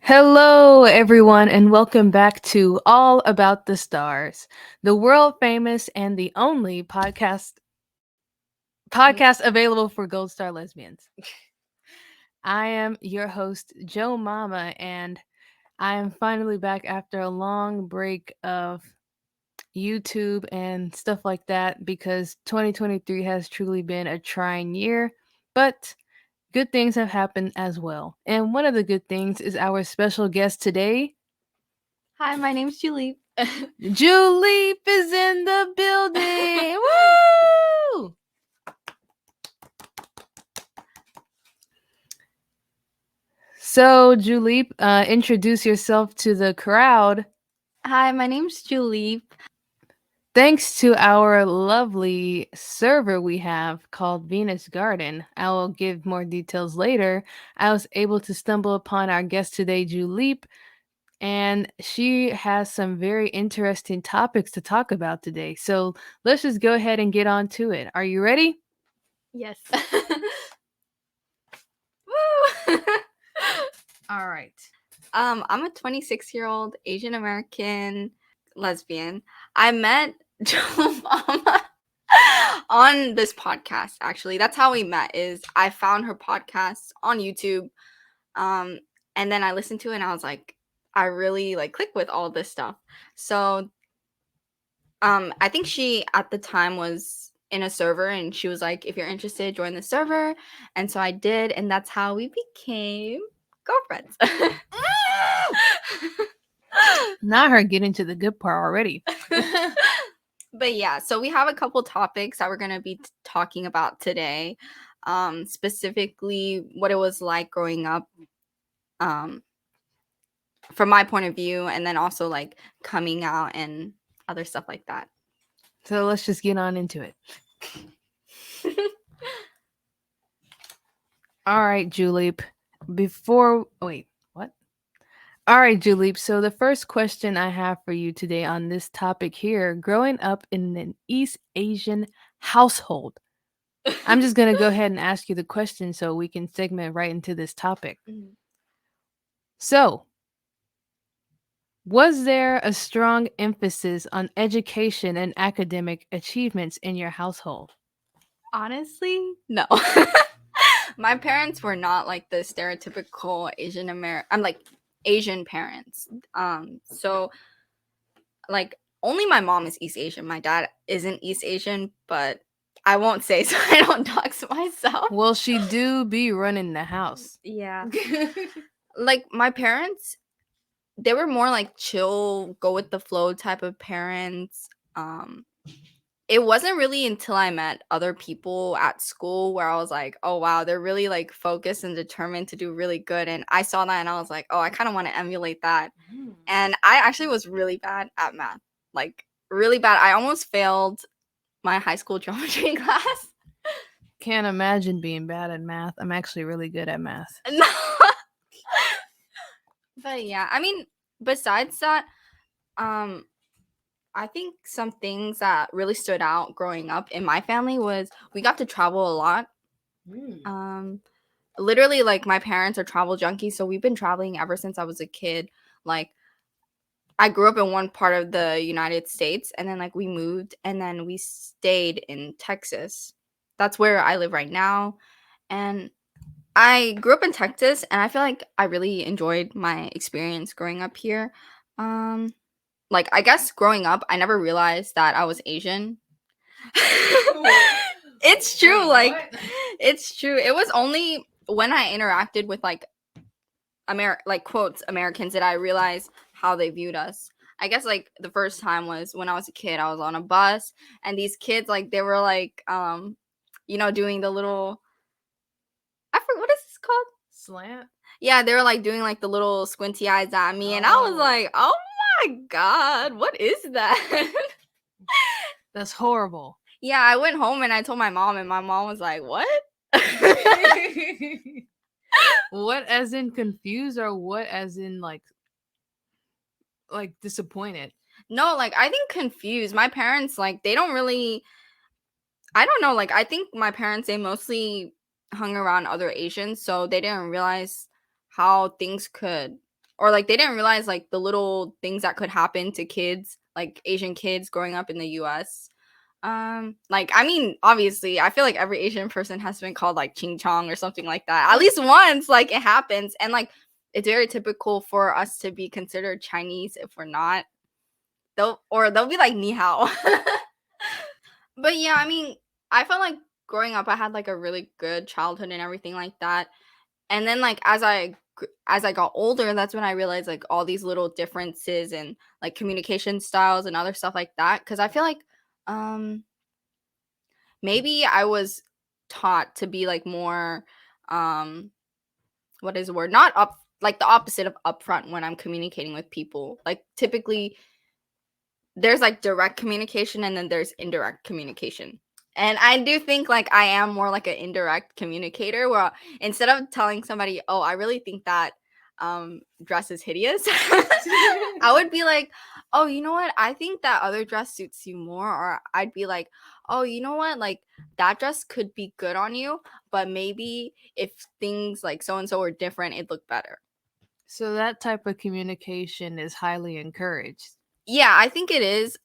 Hello, everyone, and welcome back to All About the Stars, the world famous and the only podcast available for Gold Star lesbians. I am your host, Joe Mama, and I am finally back after a long break of YouTube and stuff like that because 2023 has truly been a trying year, but good things have happened as well. And one of the good things is our special guest today, Hi, my name's Juleep. Juleep is in the building. Woo! So, Juleep, introduce yourself to the crowd. Hi, my name's Juleep. Thanks to our lovely server we have called Venus Garden, I will give more details later. I was able to stumble upon our guest today, Juleep, and she has some very interesting topics to talk about today. So let's just go ahead and get on to it. Are you ready? Yes. Woo! All right. I'm a 26-year-old Asian American lesbian. I met Momma on this podcast. Actually, that's how we met. Is I found her podcast on YouTube, and then I listened to it, and I was like, I really click with all this stuff. So, I think she at the time was in a server and she was like, if you're interested, join the server. And so I did, and that's how we became girlfriends. Not her getting to the good part already. But yeah, so we have a couple topics that we're going to be talking about today. Specifically what it was like growing up, um, from my point of view, and then also like coming out and other stuff like that. So let's just get on into it. All right, Juleep. What? All right, Juleep. So the first question I have for you today on this topic here, growing up in an East Asian household. I'm just going to go ahead and ask you the question so we can segment right into this topic. So, was there a strong emphasis on education and academic achievements in your household? Honestly, no. My parents were not like the stereotypical Asian American. I'm like Asian parents. So like only my mom is East Asian. My dad isn't East Asian, but I won't say so I don't dox myself. Well, she do be running the house. Yeah. Like my parents, they were more like chill, go with the flow type of parents. It wasn't really until I met other people at school where I was like, oh wow, they're really like focused and determined to do really good. And I saw that and I was like, oh, I kind of want to emulate that. And I actually was really bad at math, like really bad. I almost failed my high school geometry class. Can't imagine being bad at math. I'm actually really good at math. No. But yeah, I mean, besides that, um, I think some things that really stood out growing up in my family was we got to travel a lot. Literally, like my parents are travel junkies, so we've been traveling ever since I was a kid. Like I grew up in one part of the United States, and then like we moved, and then we stayed in Texas. That's where I live right now, and I grew up in Texas, and I feel like I really enjoyed my experience growing up here. Like I guess growing up, I never realized that I was Asian. It's true, it's true. It was only when I interacted with like quotes Americans that I realized how they viewed us. I guess like the first time was when I was a kid. I was on a bus and these kids like they were like doing the little I forget what is this called? Slant? Yeah, they were like doing like the little squinty eyes at me and I was like, "Oh my god, what is that?" That's horrible. Yeah, I went home and I told my mom and my mom was like, "What?" What as in confused or what as in like disappointed? No, like I think confused. My parents like they don't really I don't know, like I think my parents they mostly hung around other Asians, so they didn't realize how things could or like they didn't realize like the little things that could happen to kids, like Asian kids growing up in the US. Like I mean, obviously, I feel like every Asian person has been called like ching chong or something like that. At least once, like it happens, and like it's very typical for us to be considered Chinese if we're not. They'll be like ni hao. But yeah, I mean, I felt like growing up, I had like a really good childhood and everything like that. And then like as I got older, that's when I realized like all these little differences and like communication styles and other stuff like that. Because I feel like um maybe I was taught to be like more what is the word? Not up like the opposite of upfront when I'm communicating with people. Like typically there's like direct communication and then there's indirect communication. And I do think like I am more like an indirect communicator where instead of telling somebody, "Oh, I really think that dress is hideous." I would be like, "Oh, you know what? I think that other dress suits you more." Or I'd be like, "Oh, you know what? Like that dress could be good on you, but maybe if things like so and so were different, it'd look better." So that type of communication is highly encouraged. Yeah, I think it is.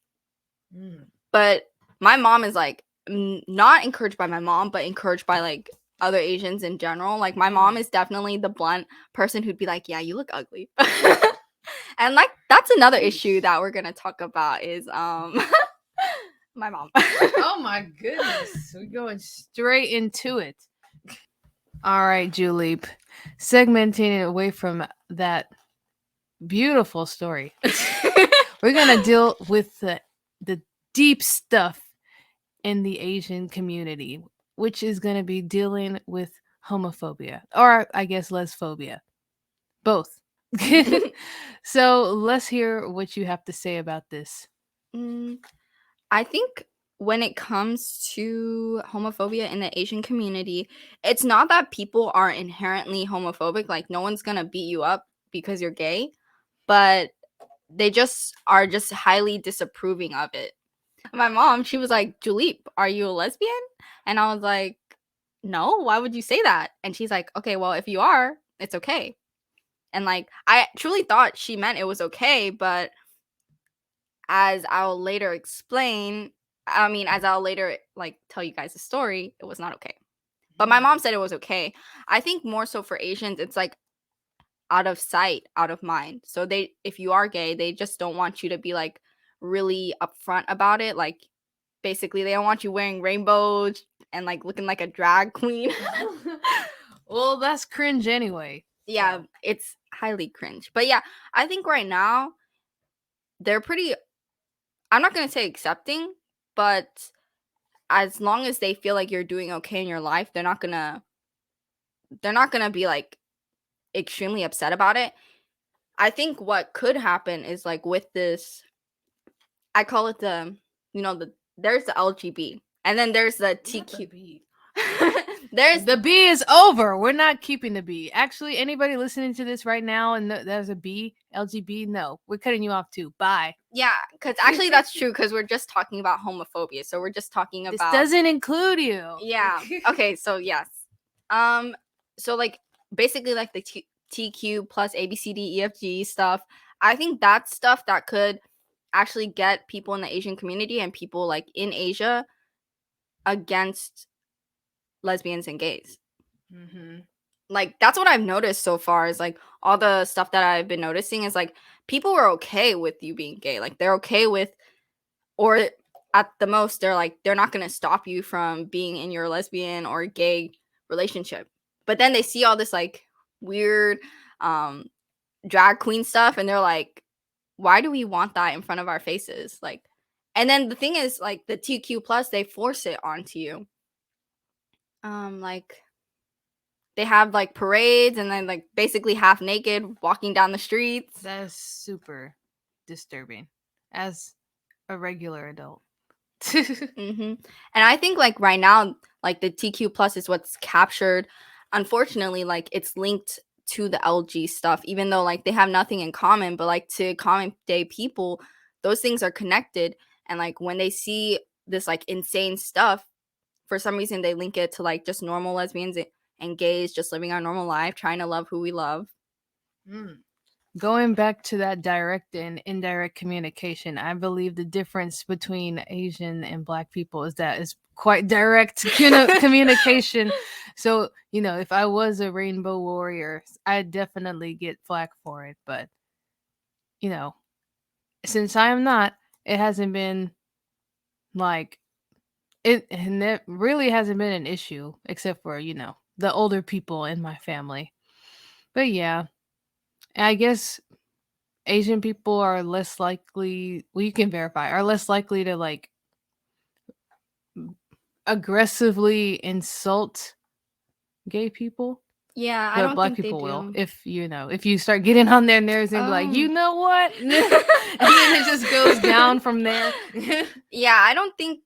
Mm. But my mom is like not encouraged by my mom, but encouraged by like other Asians in general. Like my mom is definitely the blunt person who'd be like, "Yeah, you look ugly." And like that's another issue that we're gonna talk about is my mom. Oh my goodness. We're going straight into it. All right, Juleep. Segmenting it away from that beautiful story. We're going to deal with the deep stuff in the Asian community, which is going to be dealing with homophobia, or I guess lesphobia. Both. So let's hear what you have to say about this. Mm, I think when it comes to homophobia in the Asian community, it's not that people are inherently homophobic, like no one's gonna beat you up because you're gay, but they just are just highly disapproving of it. My mom, she was like, "Juleep, are you a lesbian?" And I was like, "No, why would you say that?" And she's like, "Okay, well, if you are, it's okay." And like I truly thought she meant it was okay, but as I'll later explain, I mean, as I'll later like tell you guys the story, it was not okay. But my mom said it was okay. I think more so for Asians, it's like out of sight, out of mind. So they if you are gay, they just don't want you to be like really upfront about it. Like basically they don't want you wearing rainbows and like looking like a drag queen. Well, that's cringe anyway. Yeah, So. it's highly cringe. But yeah, I think right now they're pretty I'm not going to say accepting, but as long as they feel like you're doing okay in your life, they're not going to be like extremely upset about it. I think what could happen is like with this I call it there's the LGB and then there's the TQ. There's The B is over. We're not keeping the B. Actually, anybody listening to this right now and there's a B, LGB, no, we're cutting you off too. Bye. yeah, because actually that's true because we're just talking about homophobia, so we're just talking This about doesn't include you. yeah. Okay, so yes, so like basically like the TQ plus ABCDEFG stuff. I think that's stuff that could actually get people in the Asian community and people like in Asia against lesbians and gays. Mm-hmm. Like that's what I've noticed so far is like all the stuff that I've been noticing is like people are okay with you being gay. Like they're okay with or at the most they're like they're not going to stop you from being in your lesbian or gay relationship. But then they see all this like weird um drag queen stuff and they're like why do we want that in front of our faces? Like and then the thing is like the TQ plus they force it onto you. Like they have like parades and then like basically half naked walking down the streets. That is super disturbing as a regular adult. And I think like right now, like the TQ plus is what's captured. Unfortunately, like it's linked to the LG stuff, even though like they have nothing in common, but like to common day people, those things are connected. And like when they see this like insane stuff, for some reason they link it to like just normal lesbians and gays just living our normal life, trying to love who we love. Mm. Going back to that direct and indirect communication, I believe the difference between Asian and Black people is that it's quite direct communication. So, if I was a rainbow warrior, I'd definitely get flack for it. But, you know, since I am not, it hasn't been like and it really hasn't been an issue except for, the older people in my family. But yeah, I guess Asian people are less likely, well, you can verify, are less likely to like aggressively insult gay people. Yeah, I But don't Black think they people will do. if you start getting on their nerves and be like, you Um know what? And then it just goes down from there. yeah, I don't think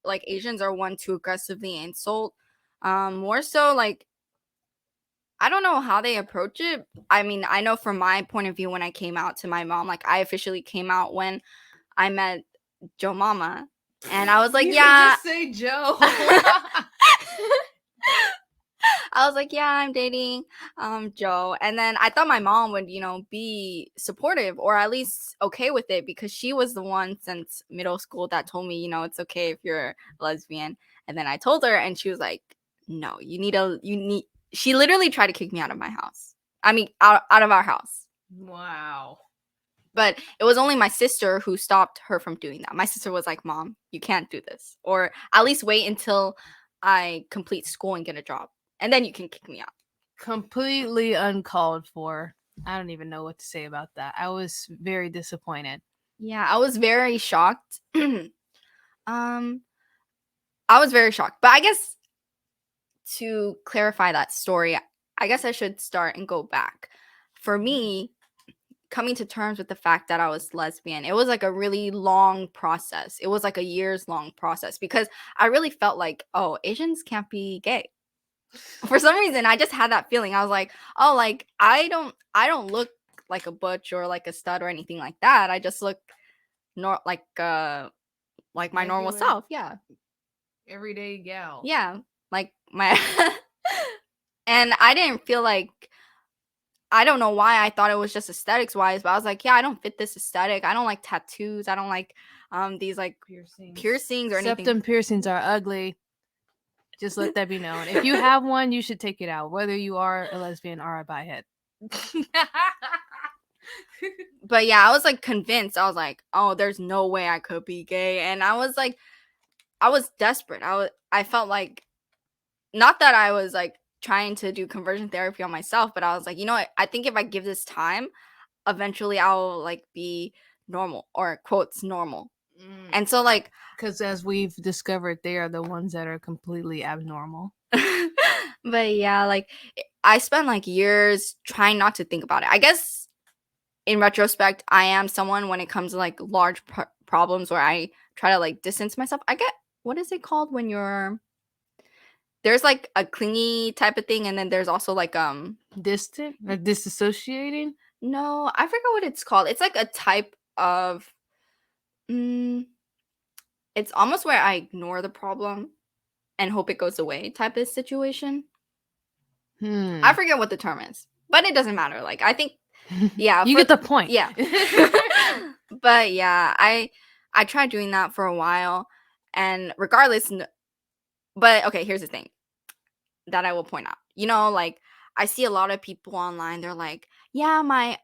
like Asians are one to aggressively insult. More so like I don't know how they approach it. I mean, I know from my point of view when I came out to my mom, like I officially came out when I met Joe Mama. And I was like, You could yeah. just say Joe. I was like, yeah, I'm dating Joe. And then I thought my mom would, be supportive or at least okay with it because she was the one since middle school that told me, it's okay if you're lesbian. And then I told her and she was like, no, she literally tried to kick me out of my house. I mean, out of our house. Wow. But it was only my sister who stopped her from doing that. My sister was like, Mom, you can't do this. Or at least wait until I complete school and get a job. And then you can kick me out. Completely uncalled for. I don't even know what to say about that. I was very disappointed. Yeah, I was very shocked. um, I was very shocked. But I guess to clarify that story, I guess I should start and go back. For me, coming to terms with the fact that I was lesbian, it was like a really long process. It was like a years long process because I really felt like, oh, Asians can't be gay. For some reason, I just had that feeling. I was like, oh, like I don't look like a butch or like a stud or anything like that. I just look like my normal Regular, self. Yeah. everyday gal. Yeah. Like my and I didn't feel like I don't know why I thought it was just aesthetics wise, but I was like, yeah, I don't fit this aesthetic. I don't like tattoos. I don't like these like piercings or anything. Septum piercings are ugly. Just let that be known. If you have one, you should take it out, whether you are a lesbian or a bihead. But yeah, I was like convinced. I was like, oh, there's no way I could be gay. And I was desperate. I felt like not that I was like trying to do conversion therapy on myself, but I was like, you know what? I think if I give this time, eventually I'll like be normal or quotes normal. And so like Because as we've discovered, they are the ones that are completely abnormal. but yeah, like I spent like years trying not to think about it. I guess in retrospect, I am someone when it comes to like large problems where I try to like distance myself. I get what is it called when you're there's like a clingy type of thing and then there's also like Distant? Like disassociating? no, I forget what it's called. It's like a type of mm, it's almost where I ignore the problem and hope it goes away type of situation. I forget what the term is, but it doesn't matter. Like I think yeah, You get the point. yeah. But yeah, I tried doing that for a while and regardless but okay, here's the thing that I will point out. Like I see a lot of people online, they're like, "Yeah, my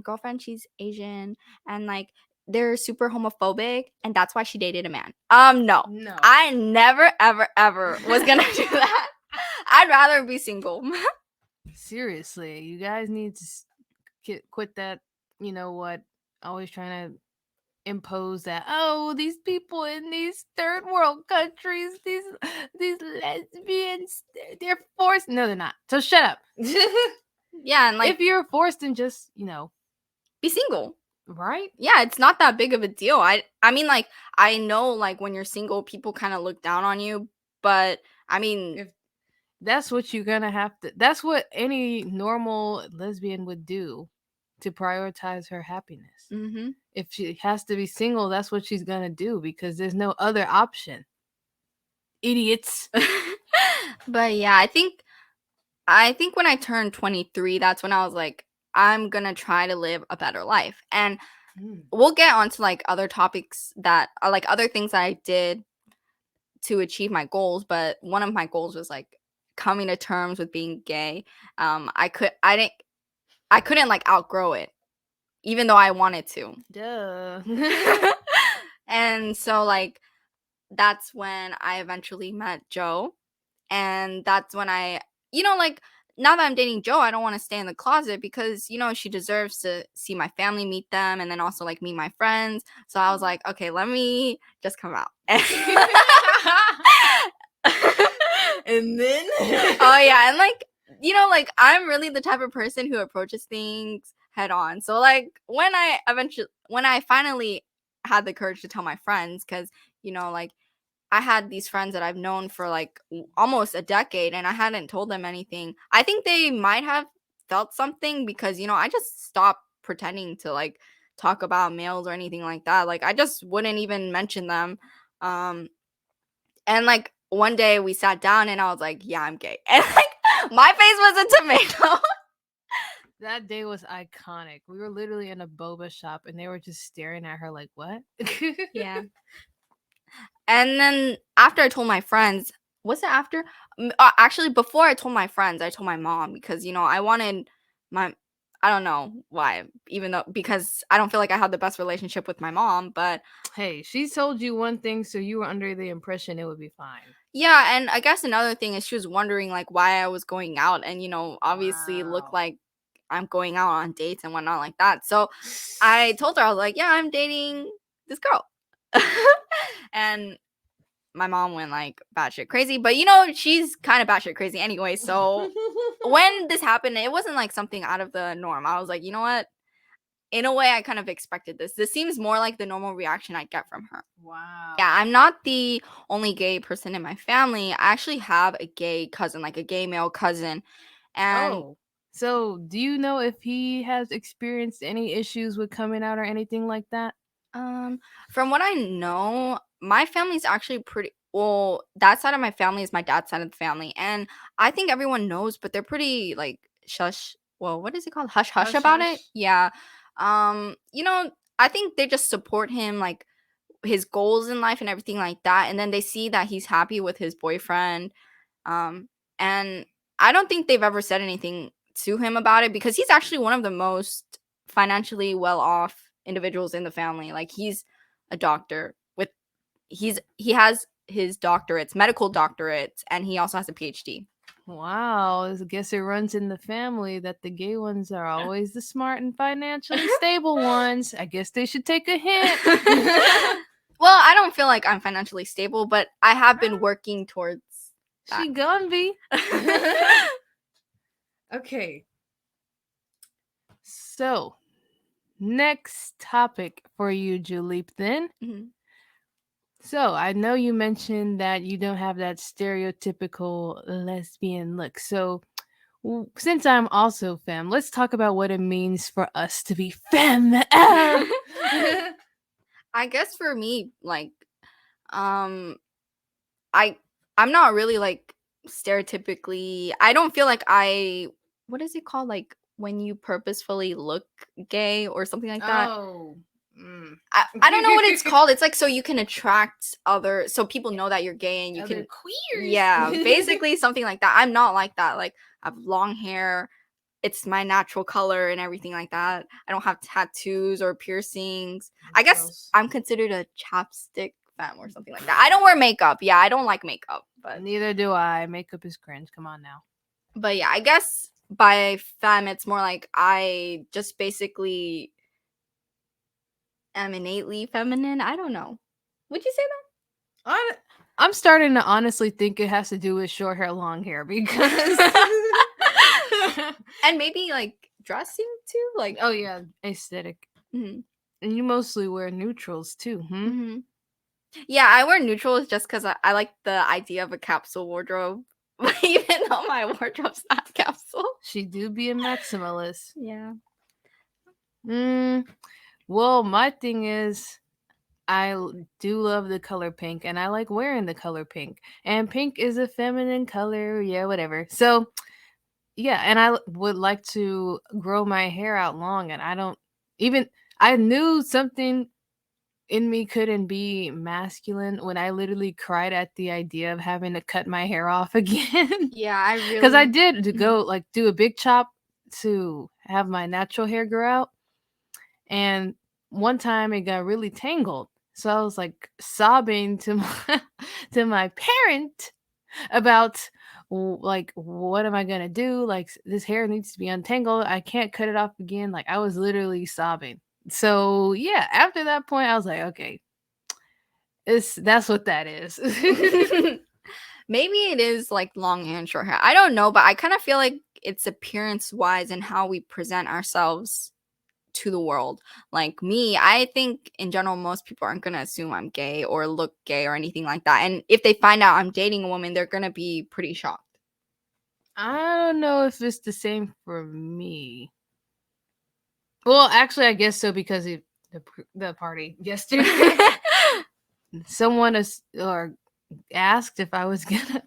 girlfriend, she's Asian and like they're super homophobic and that's why she dated a man." No. No. I never ever ever was going to do that. I'd rather be single. Seriously, you guys need to quit that, you know what, always trying to impose that, oh, these people in these third world countries, these lesbians, they're forced. No, they're not. So shut up. Yeah, and like If you're forced, then just, be single. right? Yeah, it's not that big of a deal. I mean like I know like when you're single people kind of look down on you, but I mean If that's what you're gonna have to, that's what any normal lesbian would do to prioritize her happiness. mhm. If she has to be single, that's what she's gonna do because there's no other option. Idiots. But yeah, I think when I turned 23, that's when I was like I'm gonna try to live a better life. And Mm. we'll get onto like other topics that are like other things that I did to achieve my goals, but one of my goals was like coming to terms with being gay. I couldn't like outgrow it, even though I wanted to. Duh. And so like that's when I eventually met Joe. And that's when like now that I'm dating Joe, I don't want to stay in the closet because, she deserves to see my family, meet them, and then also like meet my friends. So I was like, okay, let me just come out. And then Oh yeah, and like like I'm really the type of person who approaches things head on. So like when I finally had the courage to tell my friends, because like I had these friends that I've known for like almost a decade, and I hadn't told them anything. I think they might have felt something because I just stopped pretending to like talk about males or anything like that. Like I just wouldn't even mention them. Um and like one day we sat down and I was like, "Yeah, I'm gay." And like my face was a tomato. that day was iconic. We were literally in a boba shop and they were just staring at her like, "What?" Yeah. And then after I told my friends, was it after? Actually, before I told my friends, I told my mom because I wanted my. I don't know why, even though because I don't feel like I had the best relationship with my mom, but Hey, she told you one thing, so you were under the impression it would be fine. yeah, and I guess another thing is she was wondering like why I was going out and obviously look Wow. like I'm going out on dates and whatnot like that. So I told her I was like, yeah, I'm dating this girl, and my mom went like batshit crazy, but she's kind of batshit crazy anyway. So when this happened, it wasn't like something out of the norm. I was like, you know what? In a way, I kind of expected this. This seems more like the normal reaction I get from her. Yeah, Wow. I'm not the only gay person in my family. I actually have a gay cousin, like a gay male cousin. And Oh. So, do you know if he has experienced any issues with coming out or anything like that? um from what I know, my family's actually pretty well, that side of my family is my dad's side of the family. And I think everyone knows, but they're pretty like shush. Well, what is it called? Hush hush Hush about it. hush. Yeah. I think they just support him like his goals in life and everything like that. And then they see that he's happy with his boyfriend. Um, and I don't think they've ever said anything to him about it because he's actually one of the most financially well off individuals in the family. Like he's a doctor with he has his doctorates, medical doctorates, and he also has a PhD. Wow, I guess it runs in the family that the gay ones are always the smart and financially stable ones. I guess they should take a hint. Well, I don't feel like I'm financially stable, but I have been working towards that. She gonna be. Okay, so next topic for you, Juleep, then. Mhm. So I know you mentioned that you don't have that stereotypical lesbian look. So since I'm also femme, let's talk about what it means for us to be femme. I guess for me, like, um, I I'm not really like stereotypically. I don't feel like what is it called? Like when you purposefully look gay or something like that. Oh. Mm. I don't know what it's called. It's like so you can attract so people know that you're gay and you Other can queers. yeah, basically something like that. I'm not like that. Like I have long hair. It's my natural color and everything like that. I don't have tattoos or piercings. I guess Gross. I'm considered a chapstick femme or something like that. I don't wear makeup. Yeah, I don't like makeup, Neither do I. Makeup is cringe. Come on now. but yeah, I guess by femme it's more like I just basically am innately feminine. I don't know. Would you say Hon- I'm starting to honestly think it has to do with short hair, long hair because. that? And maybe like dressing too, like Oh yeah, aesthetic. mhm, And you mostly wear neutrals too, hmm? mhm. Yeah, I wear neutrals just because I like the idea of a capsule wardrobe. Even though my wardrobe's not capsule. She do be a maximalist. Yeah. Mm, well, my thing is, do love the color pink, and I like wearing the color pink. And pink is a feminine color, yeah, whatever. So yeah, and would like to grow my hair out long, and I don't even. I knew something in me couldn't be masculine when I literally cried at the idea of having to cut my hair off again. Yeah, I Because I really. did to Mhm. go like do a big chop to have my natural hair grow out, and one time it got really tangled. So I was like sobbing to my to my parent about like what am I gonna do? Like this hair needs to be untangled. I can't cut it off again. Like I was literally sobbing. So yeah, after that point, I was like, okay, it's that's what that is. Maybe it is like long hair and short hair. I don't know, but I kind of feel like it's appearance wise and how we present ourselves to the world. Like me, I think in general, most people aren't going to assume I'm gay or look gay or anything like that. And if they find out I'm dating a woman, they're going to be pretty shocked. I don't know if it's the same for me. Well, actually, I guess so because of the party yesterday. Someone is or asked if I was gonna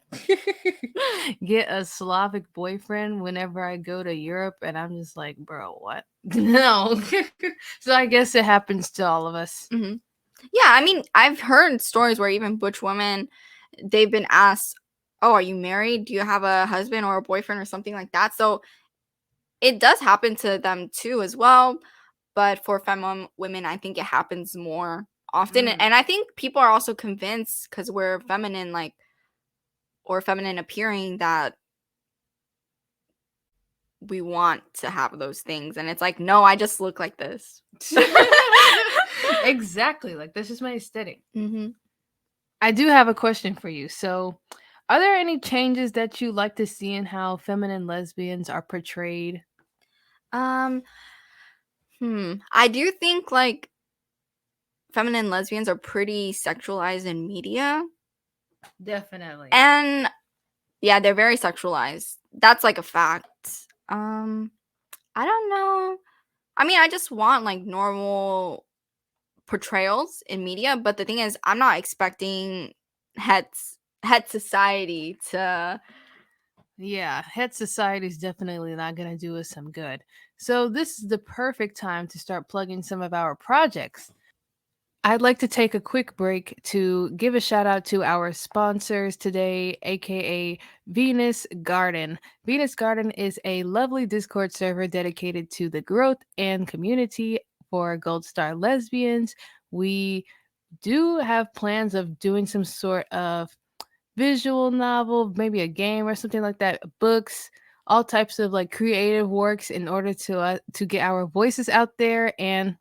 get a Slavic boyfriend whenever I go to Europe, and I'm just like, bro, what? No. So I guess it happens to all of us. Hmm. Yeah, I mean, I've heard stories where even butch women, they've been asked, "Oh, are you married? Do you have a husband or a boyfriend or something like that?" So it does happen to them too as well. But for femme women, I think it happens more often. Mm. And I think people are also convinced because we're feminine, like, or feminine appearing, that we want to have those things. And it's like, no, I just look like this. Exactly. Like this is my aesthetic. Hmm. I do have a question for you. So, are there any changes that you like to see in how feminine lesbians are portrayed? Um, I do think like feminine lesbians are pretty sexualized in media. Definitely. And yeah, they're very sexualized. That's like a fact. I don't know. I mean, I just want like normal portrayals in media, but the thing is, I'm not expecting het society to. Yeah, head society is definitely not going to do us some good. So, this is the perfect time to start plugging some of our projects. I'd like to take a quick break to give a shout out to our sponsors today, aka Venus Garden. Venus Garden is a lovely Discord server dedicated to the growth and community for Gold Star lesbians. We do have plans of doing some sort of visual novel, maybe a game or something like that, books, all types of like creative works in order to get our voices out there and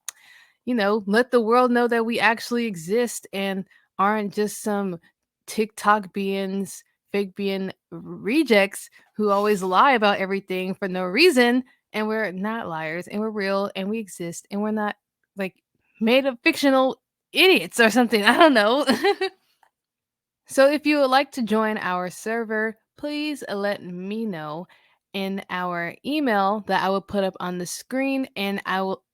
let the world know that we actually exist and aren't just some TikTok beings, fake being rejects who always lie about everything for no reason. And we're not liars and we're real and we exist and we're not like made of fictional idiots or something. I don't know. So if you would like to join our server, please let me know in our email that I will put up on the screen and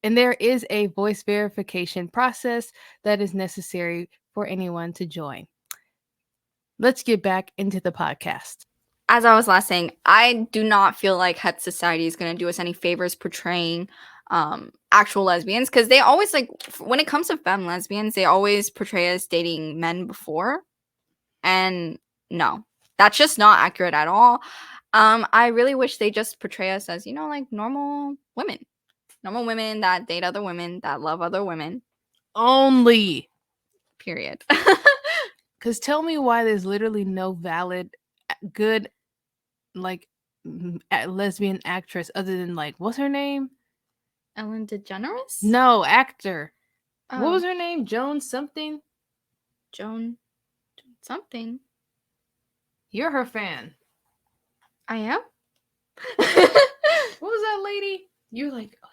there is a voice verification process that is necessary for anyone to join. Let's get back into the podcast. As I was last saying, I do not feel like het society is going to do us any favors portraying actual lesbians, because they always like, when it comes to femme lesbians, they always portray us dating men before. And no, that's just not accurate at all. I really wish they just portray us as, like normal women that date other women, that love other women, Only period. cuz tell me why there's literally no valid good like lesbian actress other than like what's her name? Ellen DeGeneres? No, actor. What was Oh, her name? Joan something? Joan something. You're her fan. I am? What was that lady? You're like, oh,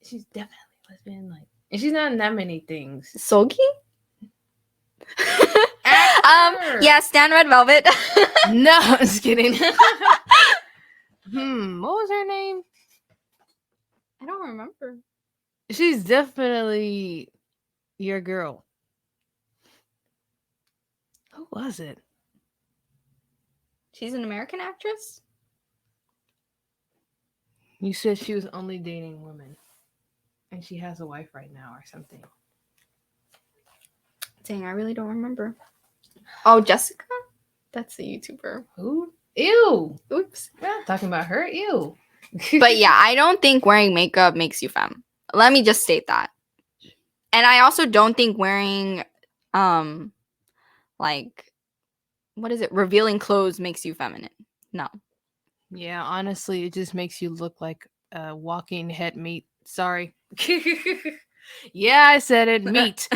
she's definitely lesbian, like, and she's not in that many things. Sogi? Actor. Yeah, Stan Red Velvet. No, I'm just kidding. What was her name? I don't remember. She's definitely your girl. Who was it? She's an American actress? You said she was only dating women, and she has a wife right now or something. Dang, I really don't remember. Oh, Jessica? That's the YouTuber. Who? Ew. Oops. We're not talking about her. Ew. But yeah, I don't think wearing makeup makes you femme. Let me just state that. And I also don't think wearing like what is it? Revealing clothes makes you feminine. No. Yeah, honestly, it just makes you look like a walking head meat. Sorry. Yeah, I said it. Meat.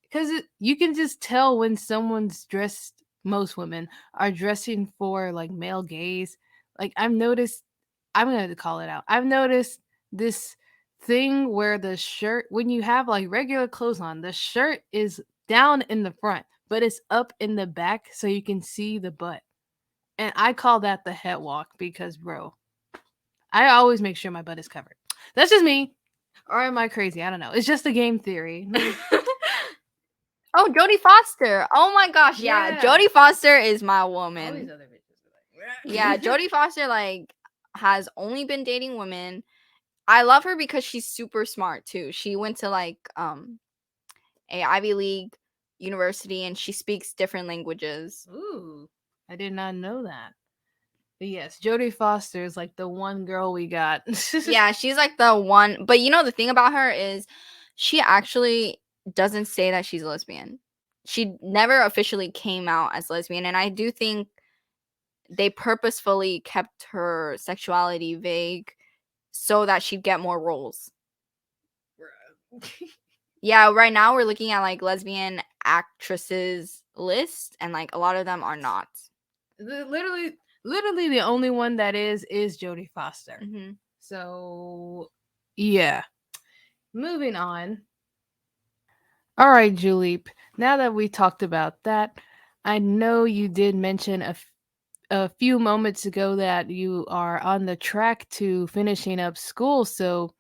Because you can just tell when someone's dressed, most women are dressing for like male gaze. Like, I've noticed, I'm going to call it out. I've noticed this thing where the shirt, when you have like regular clothes on, the shirt is down in the front, but it's up in the back so you can see the butt. And I call that the head walk because, bro, I always make sure my butt is covered. That's just me. Or am I crazy? I don't know. It's just a game theory. Oh, Jodie Foster. Oh my gosh, yeah. Yeah. Jodie Foster is my All these woman. other bitches are like, Yeah, Jodie Foster like has only been dating women. I love her because she's super smart too. She went to like a Ivy League university and she speaks different languages. Ooh, I did not know that. But yes, Jodie Foster is like the one girl we got. Yeah, she's like the one. But you know the thing about her is she actually doesn't say that she's a lesbian. She never officially came out as lesbian, and I do think they purposefully kept her sexuality vague so that she'd get more roles. Yeah, right now we're looking at like lesbian actresses list and like a lot of them are not. Literally, the only one that is Jodie Foster. Mm-hmm. So, yeah. Moving on. All right, Juleep. Now that we talked about that, I know you did mention a few moments ago that you are on the track to finishing up school. So,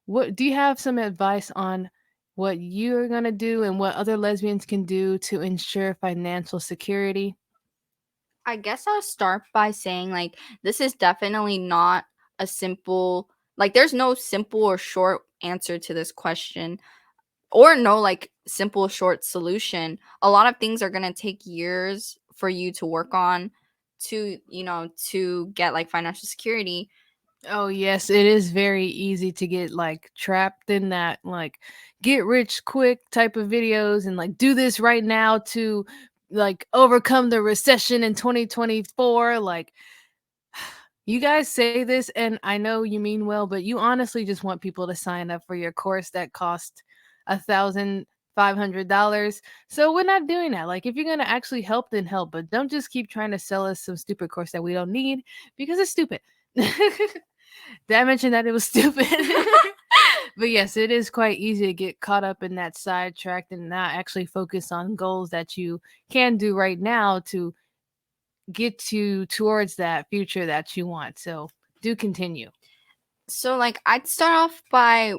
what do you have some advice on what you're going to do and what other lesbians can do to ensure financial security? I guess I'll start by saying like this is definitely not a simple like there's no simple or short answer to this question or no like simple short solution. A lot of things are going to take years for you to work on to, you know, to get like financial security. Oh, yes, it is very easy to get like trapped in that like get rich quick type of videos and like do this right now to like overcome the recession in 2024. Like, you guys say this, and I know you mean well, but you honestly just want people to sign up for your course that cost $1,500. So we're not doing that. Like, if you're gonna actually help, then help, but don't just keep trying to sell us some stupid course that we don't need because it's stupid. Did I mention that it was stupid? But yes, it is quite easy to get caught up in that sidetracked and not actually focus on goals that you can do right now to get you towards that future that you want. So do continue. So like I'd start off by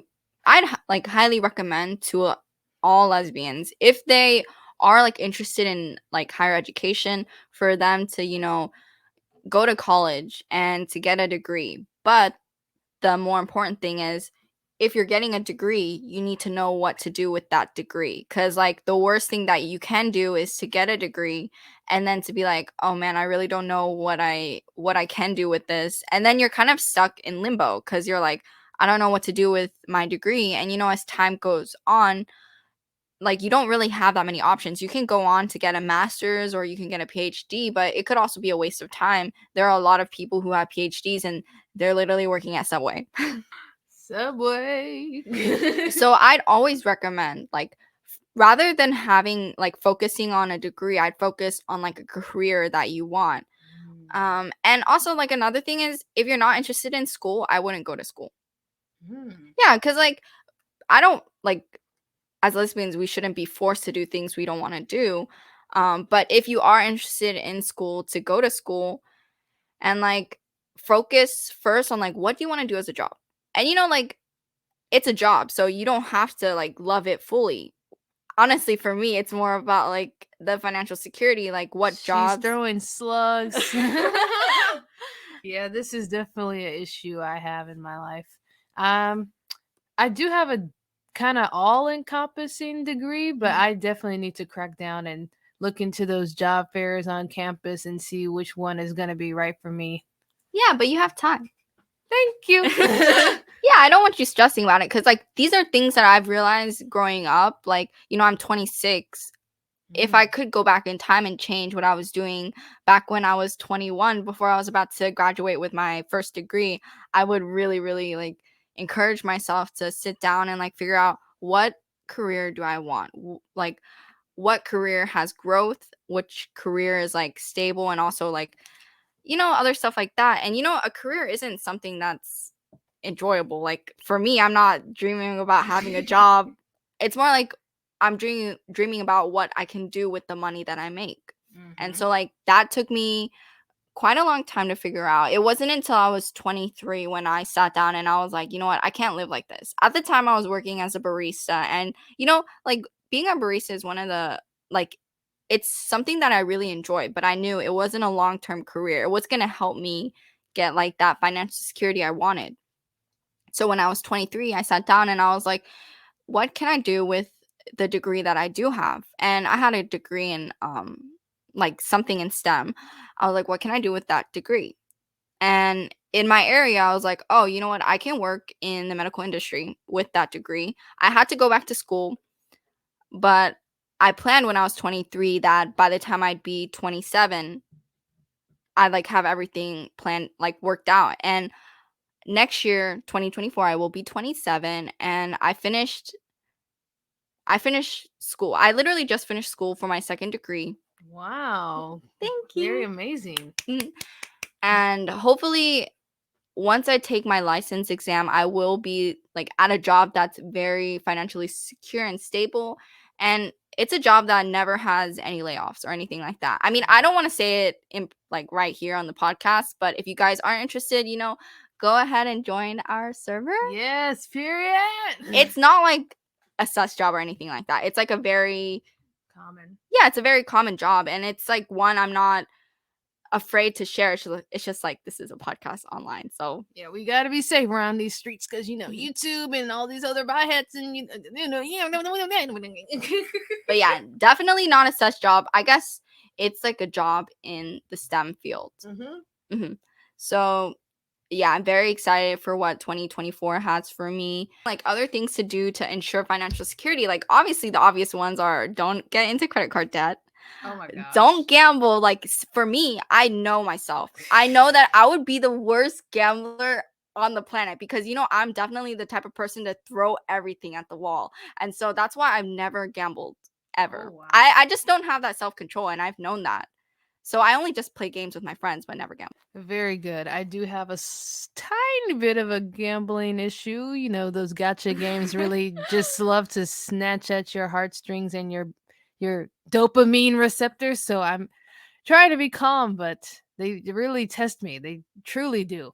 like highly recommend to all lesbians if they are like interested in like higher education for them to, you know, go to college and to get a degree. But the more important thing is if you're getting a degree, you need to know what to do with that degree. Cause like the worst thing that you can do is to get a degree and then to be like, oh man, I really don't know what I can do with this. And then you're kind of stuck in limbo because you're like, I don't know what to do with my degree. And you know, as time goes on, like you don't really have that many options. You can go on to get a master's or you can get a PhD, but it could also be a waste of time. There are a lot of people who have PhDs and they're literally working at Subway. Subway. So I'd always recommend like rather than having like focusing on a degree, I'd focus on like a career that you want. And also like another thing is if you're not interested in school, I wouldn't go to school. Yeah, because like I don't like as lesbians, we shouldn't be forced to do things we don't want to do. But if you are interested in school, to go to school and like focus first on like what do you want to do as a job, and you know like it's a job, so you don't have to like love it fully. Honestly, for me, it's more about like the financial security, like what She's jobs. throwing slugs. Yeah, this is definitely an issue I have in my life. Um, I do have a kind of all-encompassing degree, but Mhm. I definitely need to crack down and look into those job fairs on campus and see which one is going to be right for me. Yeah, but you have time. Thank you. Yeah, I don't want you stressing about it because, like, these are things that I've realized growing up. Like, I'm 26. If I Mm, could go back in time and change what I was doing back when I was 21, before I was about to graduate with my first degree, I would really, really like encourage myself to sit down and like figure out what career do I want? Like, what career has growth, which career is like stable, and also like, other stuff like that. And, a career isn't something that's enjoyable. Like for me, I'm not dreaming about having a job. It's more like I'm dreaming about what I can do with the money that I make. And hmm so like that took me quite a long time to figure out. It wasn't until I was 23 when I sat down and I was like, you know what? I can't live like this. At the time I was working as a barista, and like being a barista is one of the like it's something that I really enjoy, but I knew it wasn't a long-term career. It was going to help me get like that financial security I wanted. So when I was 23, I sat down and I was like, what can I do with the degree that I do have? And I had a degree in like something in STEM. I was like, what can I do with that degree? And in my area, I was like, oh, you know what? I can work in the medical industry with that degree. I had to go back to school, but I planned when I was 23 that by the time I'd be 27, I'd like have everything planned, like worked out. And next year, 2024, I will be 27, and I finished school. I literally just finished school for my second degree. Wow. Thank Very you. amazing. Mm. And hopefully once I take my license exam, I will be like at a job that's very financially secure and stable. And it's a job that never has any layoffs or anything like that. I mean, I don't want to say it in like right here on the podcast, but if you guys are interested, go ahead and join our server. Yes, period. It's not like a sus job or anything like that. It's like a very Common. yeah, it's a very common job, and it's like one I'm not afraid to share. It's just like this is a podcast online, so Yeah, we gotta be safe around these streets because mhm. YouTube and all these other byheads and yeah. But yeah, definitely not a sus job. I guess it's like a job in the STEM field. hmm hmm So yeah, I'm very excited for what 2024 has for me. Like other things to do to ensure financial security, like obviously the obvious ones are don't get into credit card debt. Oh my gosh. Don't gamble. Like for me, I know myself. I know that I would be the worst gambler on the planet because I'm definitely the type of person to throw everything at the wall. And so that's why I've never gambled Oh ever. wow. I just don't have that self-control, and I've known that. So I only just play games with my friends but never gamble. Very good. I do have a tiny bit of a gambling issue. You know, those gotcha games really just love to snatch at your heartstrings and your dopamine receptors. So I'm trying to be calm, but they really test me. They truly do.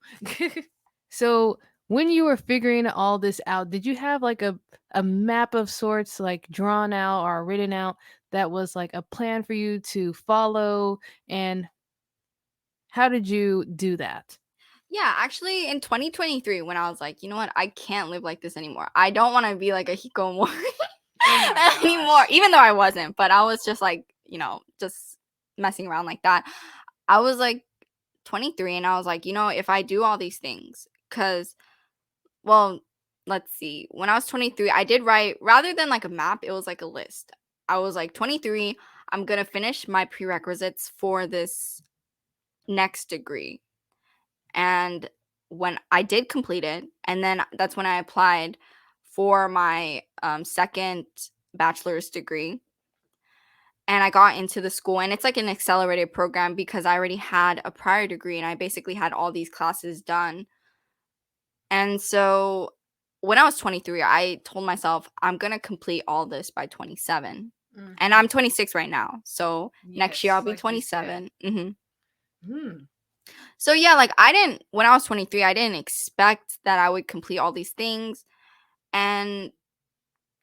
So when you were figuring all this out, did you have like a map of sorts like drawn out or written out that was like a plan for you to follow, and how did you do that? Yeah, actually in 2023 when I was like, you know what, I can't live like this anymore. I don't want to be like a hikomori Oh my anymore, gosh. even though I wasn't, but I was just like, just messing around like that. I was like 23 and I was like, if I do all these things, because, well, let's see, when I was 23, I did write, rather than like a map, it was like a list. I was like 23, I'm going to finish my prerequisites for this next degree. And when I did complete it, and then that's when I applied for my second bachelor's degree, and I got into the school, and it's like an accelerated program because I already had a prior degree and I basically had all these classes done. And so when I was 23, I told myself I'm going to complete all this by 27. And I'm hmm 26 right now. So next year Yes, I'll be like you said. 27. Hmm. So yeah, like I didn't when I was 23, I didn't expect that I would complete all these things. And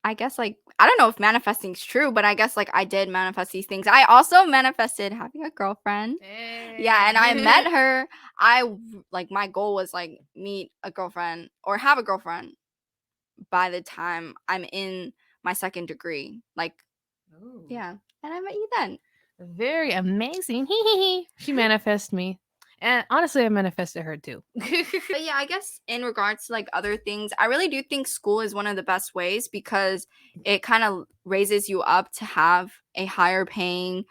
I guess, like, I don't know if manifesting is true, but I guess, like, I did manifest these things. I also manifested having a girlfriend. Yeah, and I met Hey. her. Like, my goal was, like, meet a girlfriend or have a girlfriend by the time I'm in my second degree. Like, Ooh. yeah, and I met you then. Very amazing. She manifested me. And honestly, I manifested her too. But yeah, I guess in regards to like other things, I really do think school is one of the best ways because it kind of raises you up to have a higher paying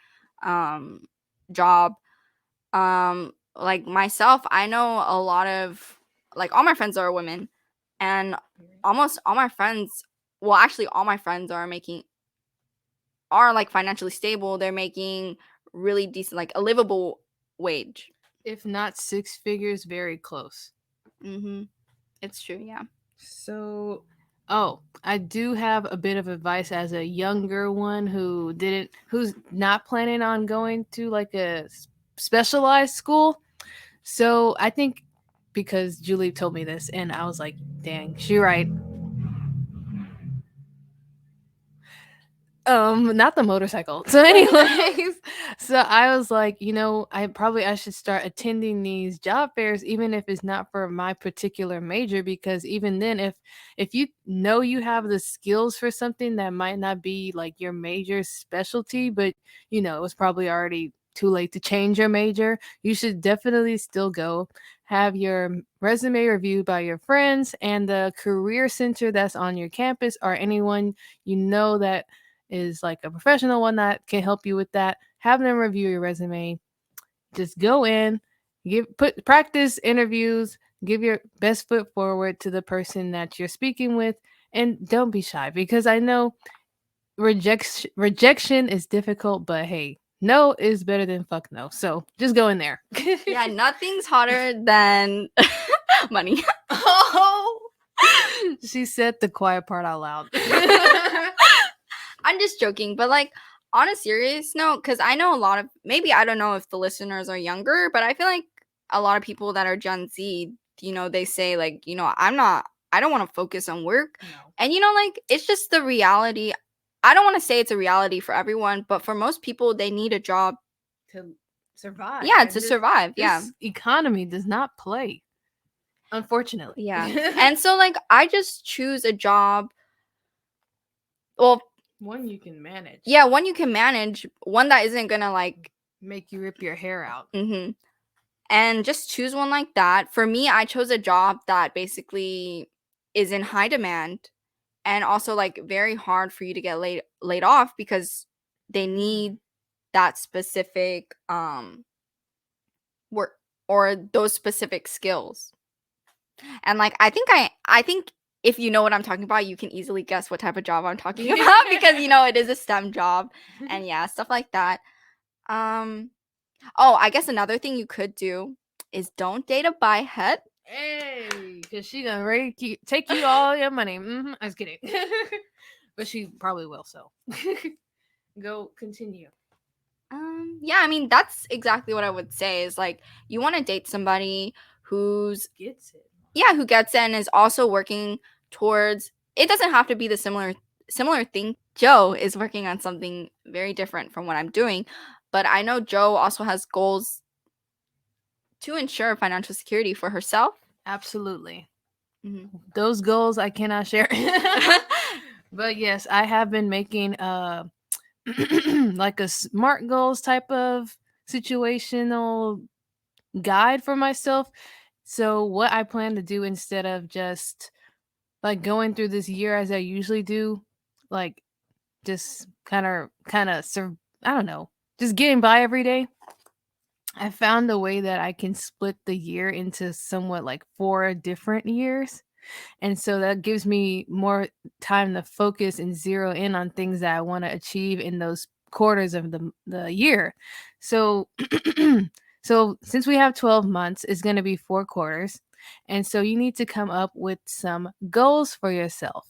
um job. Like myself, I know a lot of like all my friends are women and almost all my friends, well actually all my friends are like financially stable. They're making really decent like a livable wage. If not six figures, very close. Mhm. It's true, yeah. So, oh, I do have a bit of advice as a younger one who's not planning on going to like a specialized school. So I think because Julie told me this, and I was like, dang, she right. Not the motorcycle. So anyways, so I was like, I should start attending these job fairs even if it's not for my particular major, because even then if you know you have the skills for something that might not be like your major specialty, but it was probably already too late to change your major, you should definitely still go have your resume reviewed by your friends and the career center that's on your campus, or anyone that is like a professional one that can help you with that. Have them review your resume. Just go in, practice interviews, give your best foot forward to the person that you're speaking with, and don't be shy, because I know rejection is difficult, but hey, no is better than fuck no. So just go in there. Yeah, nothing's hotter than money. Oh, she said the quiet part out loud. I'm just joking, but like on a serious note, because I know a lot of maybe I don't know if the listeners are younger, but I feel like a lot of people that are Gen Z, they say like, I don't want to focus on work. No. And like it's just the reality. I don't want to say it's a reality for everyone, but for most people, they need a job. To survive. Yeah, And to survive. Yeah. this economy does not play, unfortunately. Yeah. And so like I just choose a job. Well, One you can manage. yeah, one you can manage, one that isn't gonna like Make you rip your hair out. and just choose one like that. For me, I chose a job that basically is in high demand and also like very hard for you to get laid off because they need that specific work or those specific skills. And like I think if you know what I'm talking about, you can easily guess what type of job I'm talking about because it is a STEM job and yeah, stuff like that. Um oh, I guess another thing you could do is don't date a biped. Hey, because she gonna take you all your money. I was kidding. But she probably will, so. Go continue. Yeah, I mean that's exactly what I would say is like you want to date somebody who's Gets it. who gets it and is also working towards it doesn't have to be the similar thing. Joe is working on something very different from what I'm doing, but I know Joe also has goals to ensure financial security for herself. Absolutely. Mhm. Those goals I cannot share. But yes, I have been making like a smart goals type of situational guide for myself. So what I plan to do, instead of just like going through this year as I usually do, like just I don't know, just getting by every day. I found a way that I can split the year into somewhat like 4 different years. And so that gives me more time to focus and zero in on things that I want to achieve in those quarters of the year. So so since we have 12 months, it's going to be 4 quarters. And so you need to come up with some goals for yourself.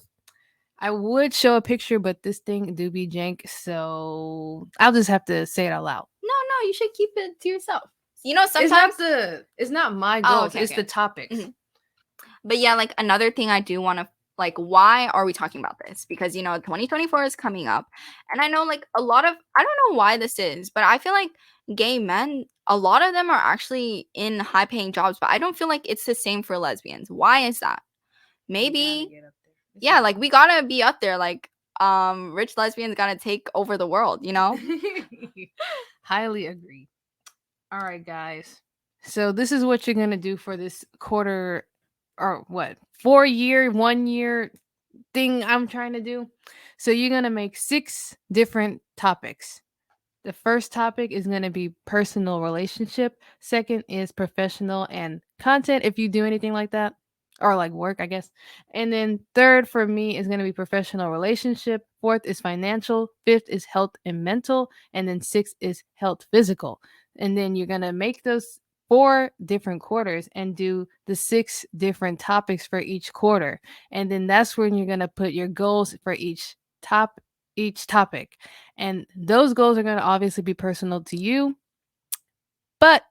I would show a picture, but this thing do be jank, so I'll just have to say it out loud. No, you should keep it to yourself. Sometimes Sometimes it's not my Oh, goals, okay, it's okay. the topics. But yeah, like another thing I do want to Like, why are we talking about this? Because, 2024 is coming up. And I know, like, I don't know why this is, but I feel like gay men, a lot of them are actually in high paying jobs, but I don't feel like it's the same for lesbians. Why is that? Maybe, yeah, like, we gotta be up there. Like, rich lesbians gotta take over the world, Highly agree. All right, guys. So this is what you're gonna do for this quarter, or what, 4 year, 1 year thing I'm trying to do. So you're gonna make 6 different topics. The first topic is going to be personal relationship. Second is professional and content, if you do anything like that, or like work, I guess. And then third for me is going to be professional relationship. Fourth is financial. Fifth is health and mental. And then sixth is health physical. And then you're going to make those 4 different quarters and do the 6 different topics for each quarter. And then that's when you're going to put your goals for each topic. And those goals are going to obviously be personal to you. But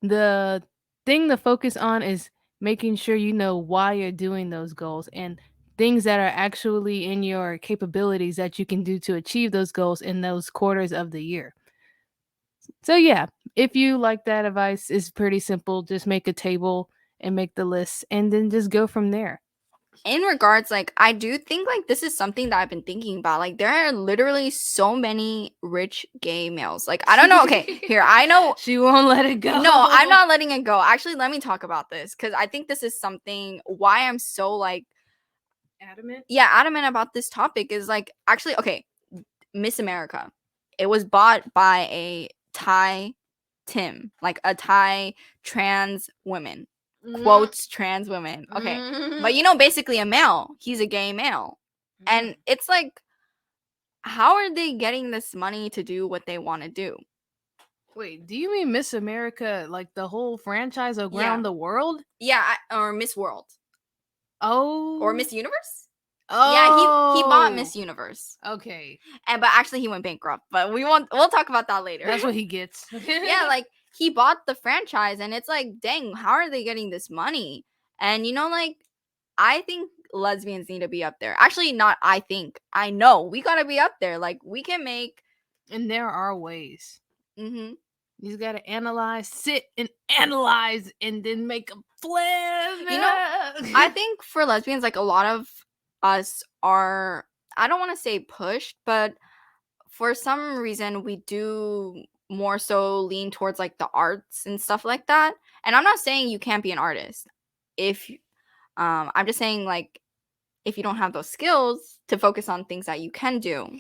the thing to focus on is making sure you know why you're doing those goals and things that are actually in your capabilities that you can do to achieve those goals in those quarters of the year. So, yeah, if you like that advice, it's pretty simple. Just make a table and make the list and then just go from there. In regards, like, I do think, like, this is something that I've been thinking about. Like, there are literally so many rich gay males. Like, I don't know. Okay, here, I know. She won't let it go. No, I'm not letting it go. Actually, let me talk about this because I think this is something why I'm so, like, Adamant? yeah, adamant about this topic is, like, actually, okay, Miss America. It was bought by a Thai Tim, like a Thai trans woman. Quotes trans women. Okay. But basically a male. He's a gay male. And it's like, how are they getting this money to do what they want to do? Wait, do you mean Miss America, like the whole franchise around Yeah. the world? Yeah, or Miss World. Oh. Or Miss Universe? Oh. Yeah, he bought Miss Universe. Okay. But actually he went bankrupt. But we'll talk about that later. That's what he gets. Yeah, like, he bought the franchise and it's like, dang, how are they getting this money? And like, I think lesbians need to be up there. Actually, not I think. I know we gotta be up there. Like, we can make. And there are ways. Mm-hmm. You just gotta analyze, sit and analyze, and then make a plan. I think for lesbians, like, a lot of us are, I don't want to say pushed, but for some reason we do more so lean towards, like, the arts and stuff like that. And I'm not saying you can't be an artist. If I'm just saying, like, if you don't have those skills to focus on things that you can do.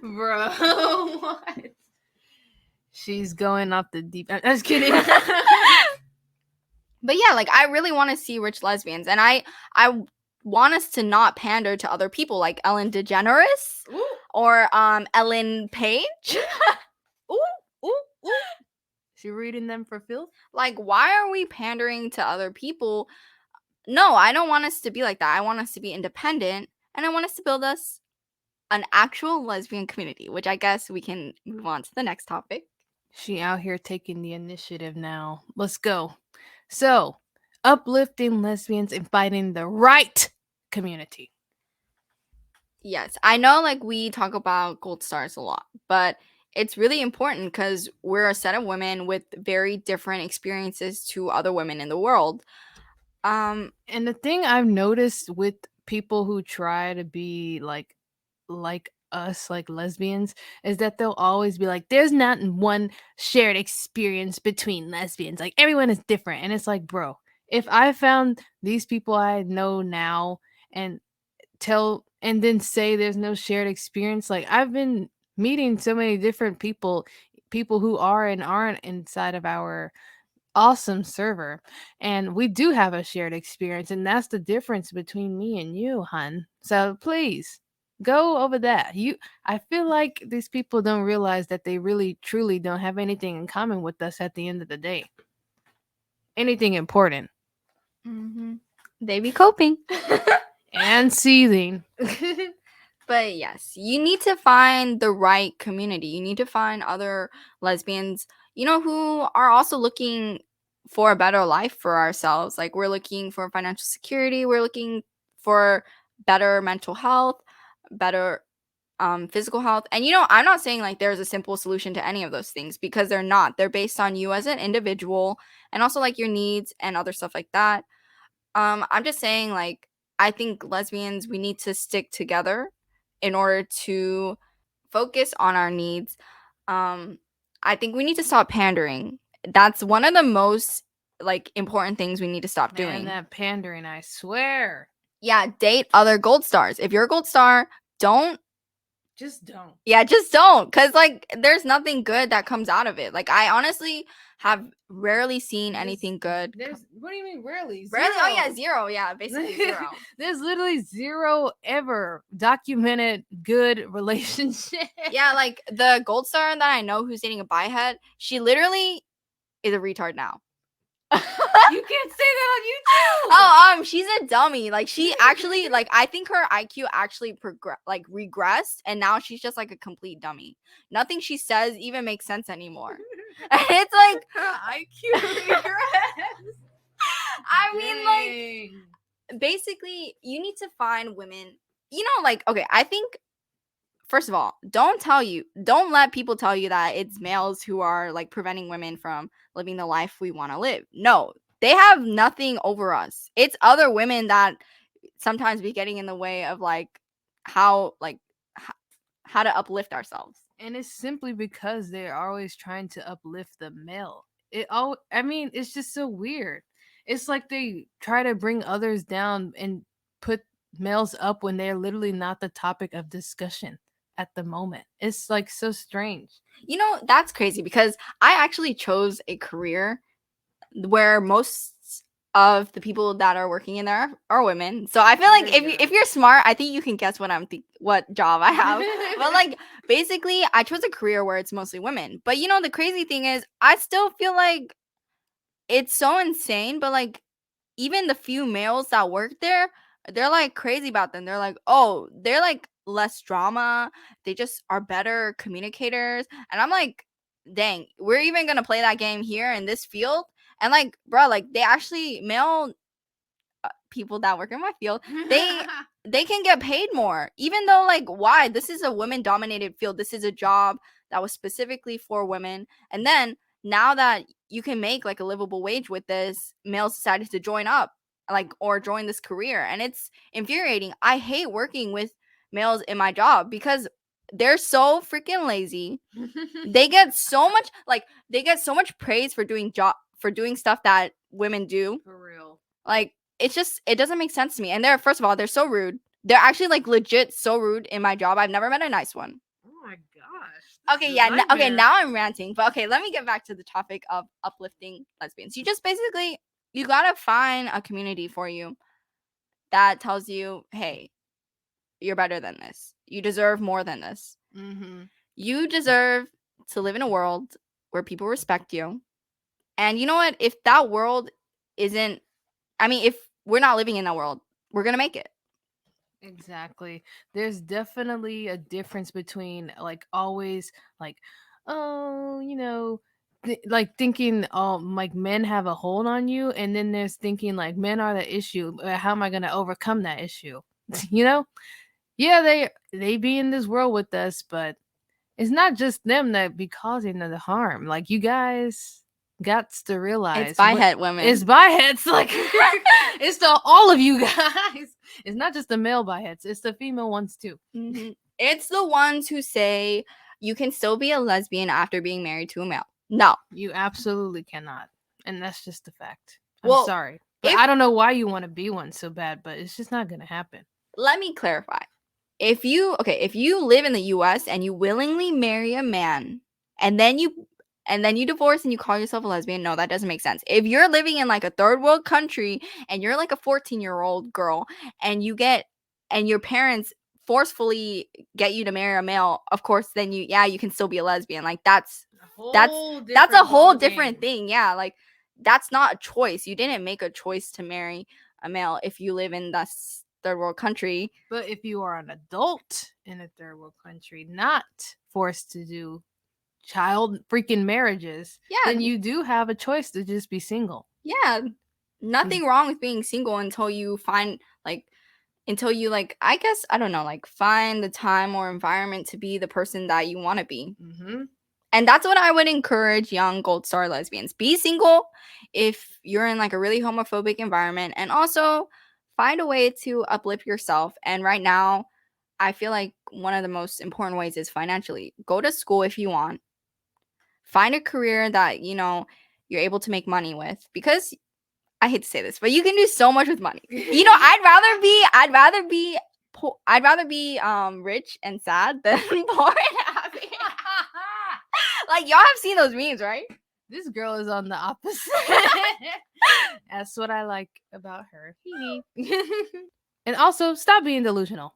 Bro, what? She's going off the deep end. I was kidding. But yeah, like, I really want to see rich lesbians, and I want us to not pander to other people like Ellen DeGeneres. Ooh. Or Ellen Page. Ooh. She reading them for filth? Like, why are we pandering to other people? No, I don't want us to be like that. I want us to be independent, and I want us to build us an actual lesbian community, which I guess we can move on to the next topic. She out here taking the initiative now. Let's go. So, uplifting lesbians and fighting the right community. Yes, I know, like, we talk about gold stars a lot, but it's really important because we're a set of women with very different experiences to other women in the world. And the thing I've noticed with people who try to be like us, like lesbians, is that they'll always be like, there's not one shared experience between lesbians. Like, everyone is different. And it's like, bro, if I found these people I know now and then say there's no shared experience, like, I've been meeting so many different people who are and aren't inside of our awesome server, and we do have a shared experience, and that's the difference between me and you, hun. So please go over that. I feel like these people don't realize that they really truly don't have anything in common with us at the end of the day, anything important. Mm-hmm. They be coping. And seething. But yes, you need to find the right community. You need to find other lesbians, who are also looking for a better life for ourselves. Like we're looking for financial security, we're looking for better mental health, better physical health. And I'm not saying like there's a simple solution to any of those things, because they're not. They're based on you as an individual, and also like your needs and other stuff like that. I'm just saying, like, I think lesbians, we need to stick together in order to focus on our needs. Um, I think we need to stop pandering. That's one of the most like important things we need to stop Man, doing. that pandering, I swear. Yeah, date other gold stars. If you're a gold star, don't. Just don't. Yeah, just don't, cuz like there's nothing good that comes out of it. Like I honestly have rarely seen anything good. There's what do you mean rarely? Rarely? Oh yeah, Zero. zero. Yeah, basically zero. There's literally zero ever documented good relationship. Yeah, like the gold star that I know who's dating a bihead, she literally is a retard now. You can't say that on YouTube. Oh, she's a dummy. Like she actually, like I think her IQ actually regressed, and now she's just like a complete dummy. Nothing she says even makes sense anymore. And it's like her IQ regress. I mean, like basically, you need to find women. Like okay, I think first of all, don't let people tell you that it's males who are like preventing women from living the life we want to live. No, they have nothing over us. It's other women that sometimes be getting in the way of like how how to uplift ourselves. And it's simply because they're always trying to uplift the male. I mean, it's just so weird. It's like they try to bring others down and put males up when they're literally not the topic of discussion at the moment. It's like so strange. That's crazy, because I actually chose a career where most of the people that are working in there are women. So I feel like if you're smart, I think you can guess what job I have. But like basically, I chose a career where it's mostly women. But the crazy thing is, I still feel like it's so insane. But like even the few males that work there, they're like crazy about them. They're like, oh, they're like less drama. They just are better communicators. And I'm like, dang, we're even gonna play that game here in this field. And like, bro, like they actually male people that work in my field, they can get paid more, even though like why? This is a women dominated field. This is a job that was specifically for women. And then now that you can make like a livable wage with this, males decided to join up, like, or join this career, and it's infuriating. I hate working with males in my job because they're so freaking lazy. They get so much praise for doing stuff that women do. For real. Like it doesn't make sense to me. And they're, first of all, they're so rude. They're actually like legit so rude in my job. I've never met a nice one. Oh my gosh. Okay, yeah. Okay, now I'm ranting. But okay, let me get back to the topic of uplifting lesbians. You just basically, you gotta find a community for you that tells you, hey, you're better than this. You deserve more than this. Mm-hmm. You deserve to live in a world where people respect you. And you know what? If that world isn't, if we're not living in that world, we're gonna make it. Exactly. There's definitely a difference between like always like, oh, like thinking like men have a hold on you, and then there's thinking like men are the issue. How am I going to overcome that issue? you know? Yeah, they be in this world with us, but it's not just them that be causing the harm. Like you guys got to realize It's bihead women. It's biheads. Like it's the all of you guys. It's not just the male biheads. It's the female ones too. Mm-hmm. It's the ones who say you can still be a lesbian after being married to a male. No, you absolutely cannot, and that's just a fact. I'm well, sorry, but I don't know why you want to be one so bad, but it's just not gonna happen. Let me clarify. If you live in the US and you willingly marry a man and then you divorce and you call yourself a lesbian, no, that doesn't make sense. If you're living in like a third world country and you're like a 14-year-old girl and your parents forcefully get you to marry a male, of course then you can still be a lesbian. Like that's a whole different thing. Yeah, like that's not a choice. You didn't make a choice to marry a male if you live in this third world country. But if you are an adult in a third world country, not forced to do child freaking marriages, Yeah, then you do have a choice to just be single. yeah. Nothing wrong with being single until you find I guess I don't know, like find the time or environment to be the person that you want to be. Mm-hmm. And that's what I would encourage young Gold Star lesbians. Be single if you're in like a really homophobic environment, and also find a way to uplift yourself. And right now, I feel like one of the most important ways is financially. Go to school if you want. Find a career that, you're able to make money with, because I hate to say this, but you can do so much with money. I'd rather be rich and sad than poor and happy. Like, y'all have seen those memes, right? This girl is on the opposite. That's what I like about her. And also, stop being delusional.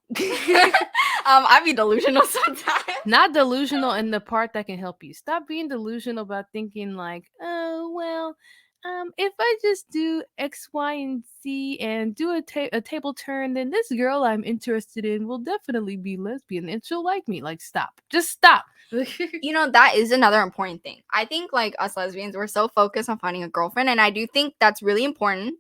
I be delusional sometimes. Not delusional in the part that can help you. Stop being delusional about thinking like, oh well, if I just do X, Y, and Z and do a table turn, then this girl I'm interested in will definitely be lesbian and she'll like me. Like, stop. Just stop. That is another important thing. I think like us lesbians, we're so focused on finding a girlfriend, and I do think that's really important.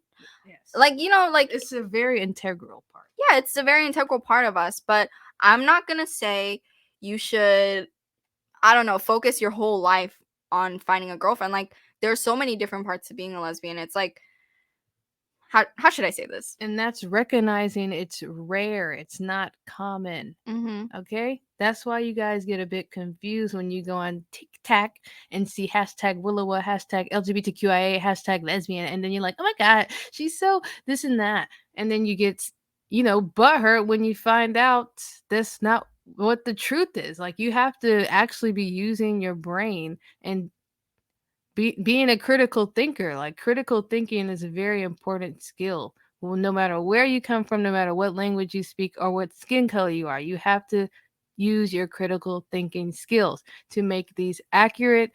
Yes. Like, it's a very integral part. Yeah, it's a very integral part of us, but I'm not gonna say you should, I don't know, focus your whole life on finding a girlfriend. Like, there are so many different parts to being a lesbian. It's like, how should I say this? And that's recognizing it's rare. It's not common. Mm-hmm. Okay? That's why you guys get a bit confused when you go on TikTok and see hashtag Willowa, hashtag LGBTQIA, hashtag lesbian, and then you're like, oh my god, she's so this and that. And then you get, butthurt when you find out that's not what the truth is. Like, you have to actually be using your brain and being a critical thinker. Like, critical thinking is a very important skill. Well, no matter where you come from, no matter what language you speak or what skin color you are, you have to use your critical thinking skills to make these accurate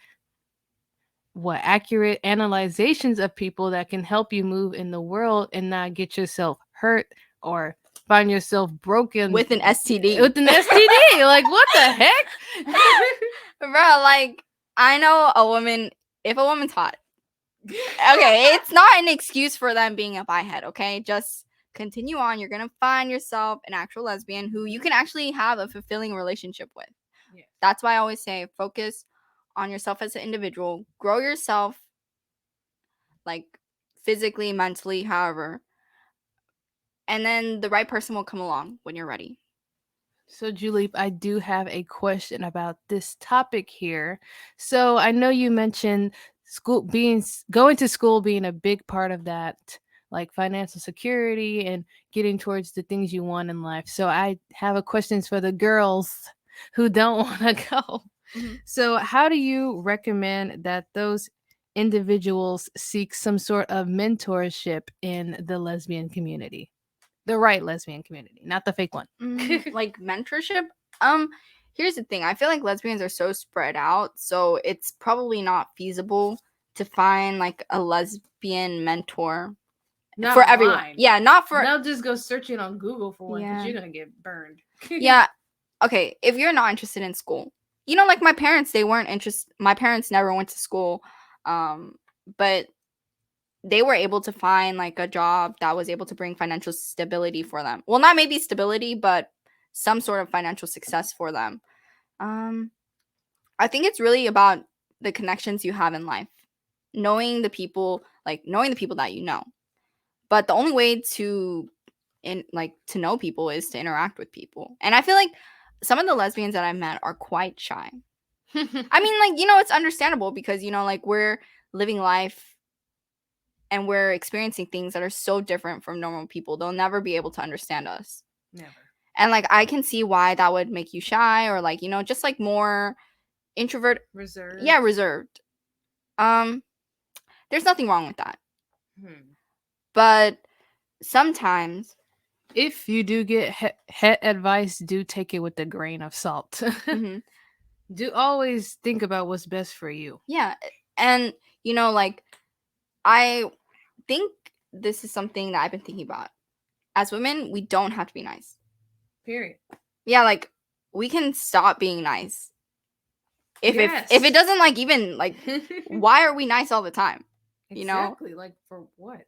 analyzations of people that can help you move in the world and not get yourself hurt or find yourself broken With an STD. With an STD. Like, what the heck? Bro, like, I know if a woman's hot, okay, it's not an excuse for them being a bi-head, okay? Just continue on. You're gonna find yourself an actual lesbian who you can actually have a fulfilling relationship with. Yeah. That's why I always say focus on yourself as an individual. Grow yourself, like, physically, mentally, however. And then the right person will come along when you're ready. So, Juleep, I do have a question about this topic here. So, I know you mentioned going to school being a big part of that, like financial security and getting towards the things you want in life. So, I have a questions for the girls who don't want to go. Mm-hmm. So, how do you recommend that those individuals seek some sort of mentorship in the lesbian community? The right lesbian community, not the fake one. Like mentorship. Here's the thing. I feel like lesbians are so spread out, so it's probably not feasible to find like a lesbian mentor not for online. Everyone. Yeah, not for. Now just go searching on Google for one because you're gonna get burned. Yeah. Okay, if you're not interested in school, like my parents, they weren't interested. My parents never went to school, but they were able to find like a job that was able to bring financial stability for them. Well, not maybe stability, but some sort of financial success for them. I think it's really about the connections you have in life, knowing the people that you know. But the only way to know people is to interact with people. And I feel like some of the lesbians that I've met are quite shy. I mean, like, it's understandable because, like, we're living life and we're experiencing things that are so different from normal people. They'll never be able to understand us. Never. And like, I can see why that would make you shy, or like, just like more introvert, reserved. Yeah, reserved. There's nothing wrong with that. But sometimes, if you do get het advice, do take it with a grain of salt. Mm-hmm. Do always think about what's best for you. Yeah. And like, I think this is something that I've been thinking about. As women, we don't have to be nice. Period. Yeah, like, we can stop being nice. If it doesn't like even like, why are we nice all the time? You know? Exactly. Like for what?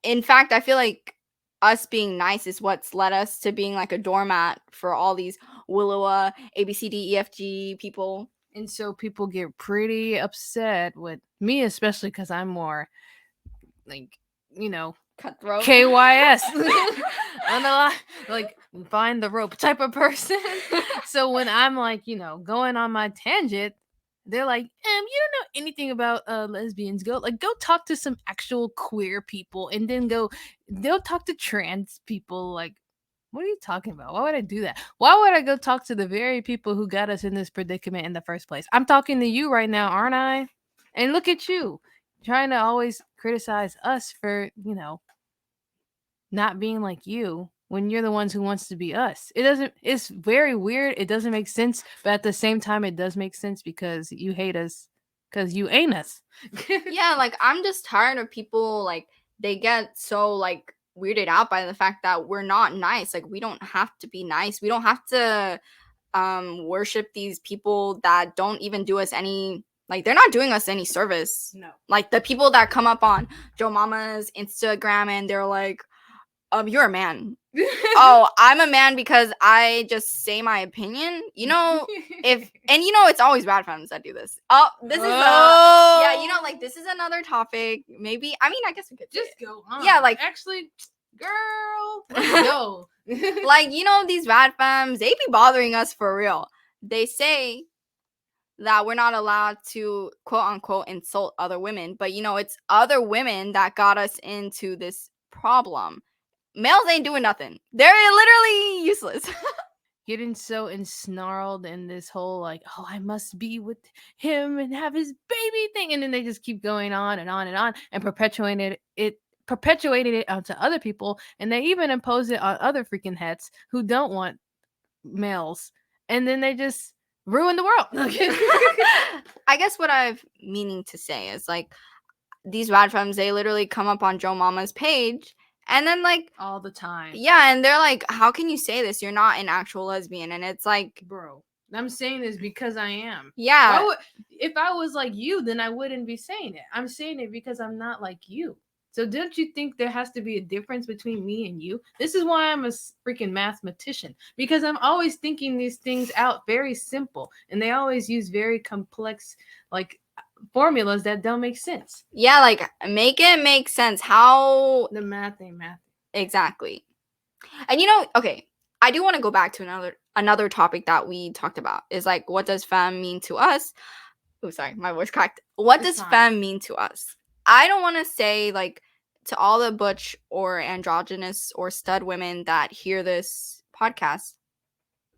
In fact, I feel like us being nice is what's led us to being like a doormat for all these Willowa, ABCDEFG people. And so people get pretty upset with me, especially because I'm more like, you know, Cutthroat. KYS. I'm a lot like find the rope type of person. So when I'm like, going on my tangent, they're like, you don't know anything about lesbians. Go talk to some actual queer people and then they'll talk to trans people. Like, what are you talking about? Why would I do that? Why would I go talk to the very people who got us in this predicament in the first place? I'm talking to you right now, aren't I? And look at you, trying to always criticize us for, not being like you when you're the ones who wants to be us. It's very weird. It doesn't make sense, but at the same time it does make sense because you hate us cuz you ain't us. Yeah, like I'm just tired of people like they get so like weirded out by the fact that we're not nice. Like we don't have to be nice. We don't have to worship these people that don't even do us any, like they're not doing us any service. No. Like the people that come up on Joe Mama's Instagram and they're like, you're a man. Oh, I'm a man because I just say my opinion. It's always bad femmes that do this. Like this is another topic. Maybe I mean I guess we could just go on. Yeah, like actually, girl, let's go. Like these bad femmes, they be bothering us for real. They say that we're not allowed to quote unquote insult other women, but it's other women that got us into this problem. Males ain't doing nothing. They're literally useless. Getting so ensnarled in this whole like, oh, I must be with him and have his baby thing, and then they just keep going on and on and on and perpetuating it onto other people, and they even impose it on other freaking hets who don't want males, and then they just ruin the world. I guess what I've meaning to say is like these bad femmes, they literally come up on Joe Mama's page and then like all the time. Yeah, and they're like, how can you say this? You're not an actual lesbian. And it's like, bro, I'm saying this because I am. Yeah. If I was like you, then I wouldn't be saying it. I'm saying it because I'm not like you. So don't you think there has to be a difference between me and you? This is why I'm a freaking mathematician, because I'm always thinking these things out very simple, and they always use very complex like formulas that don't make sense. Yeah, like make it make sense. How the math ain't math. Exactly. And okay, I do want to go back to another topic that we talked about is like, what does femme mean to us? Oh, sorry, my voice cracked. What does femme mean to us? I don't want to say like to all the butch or androgynous or stud women that hear this podcast,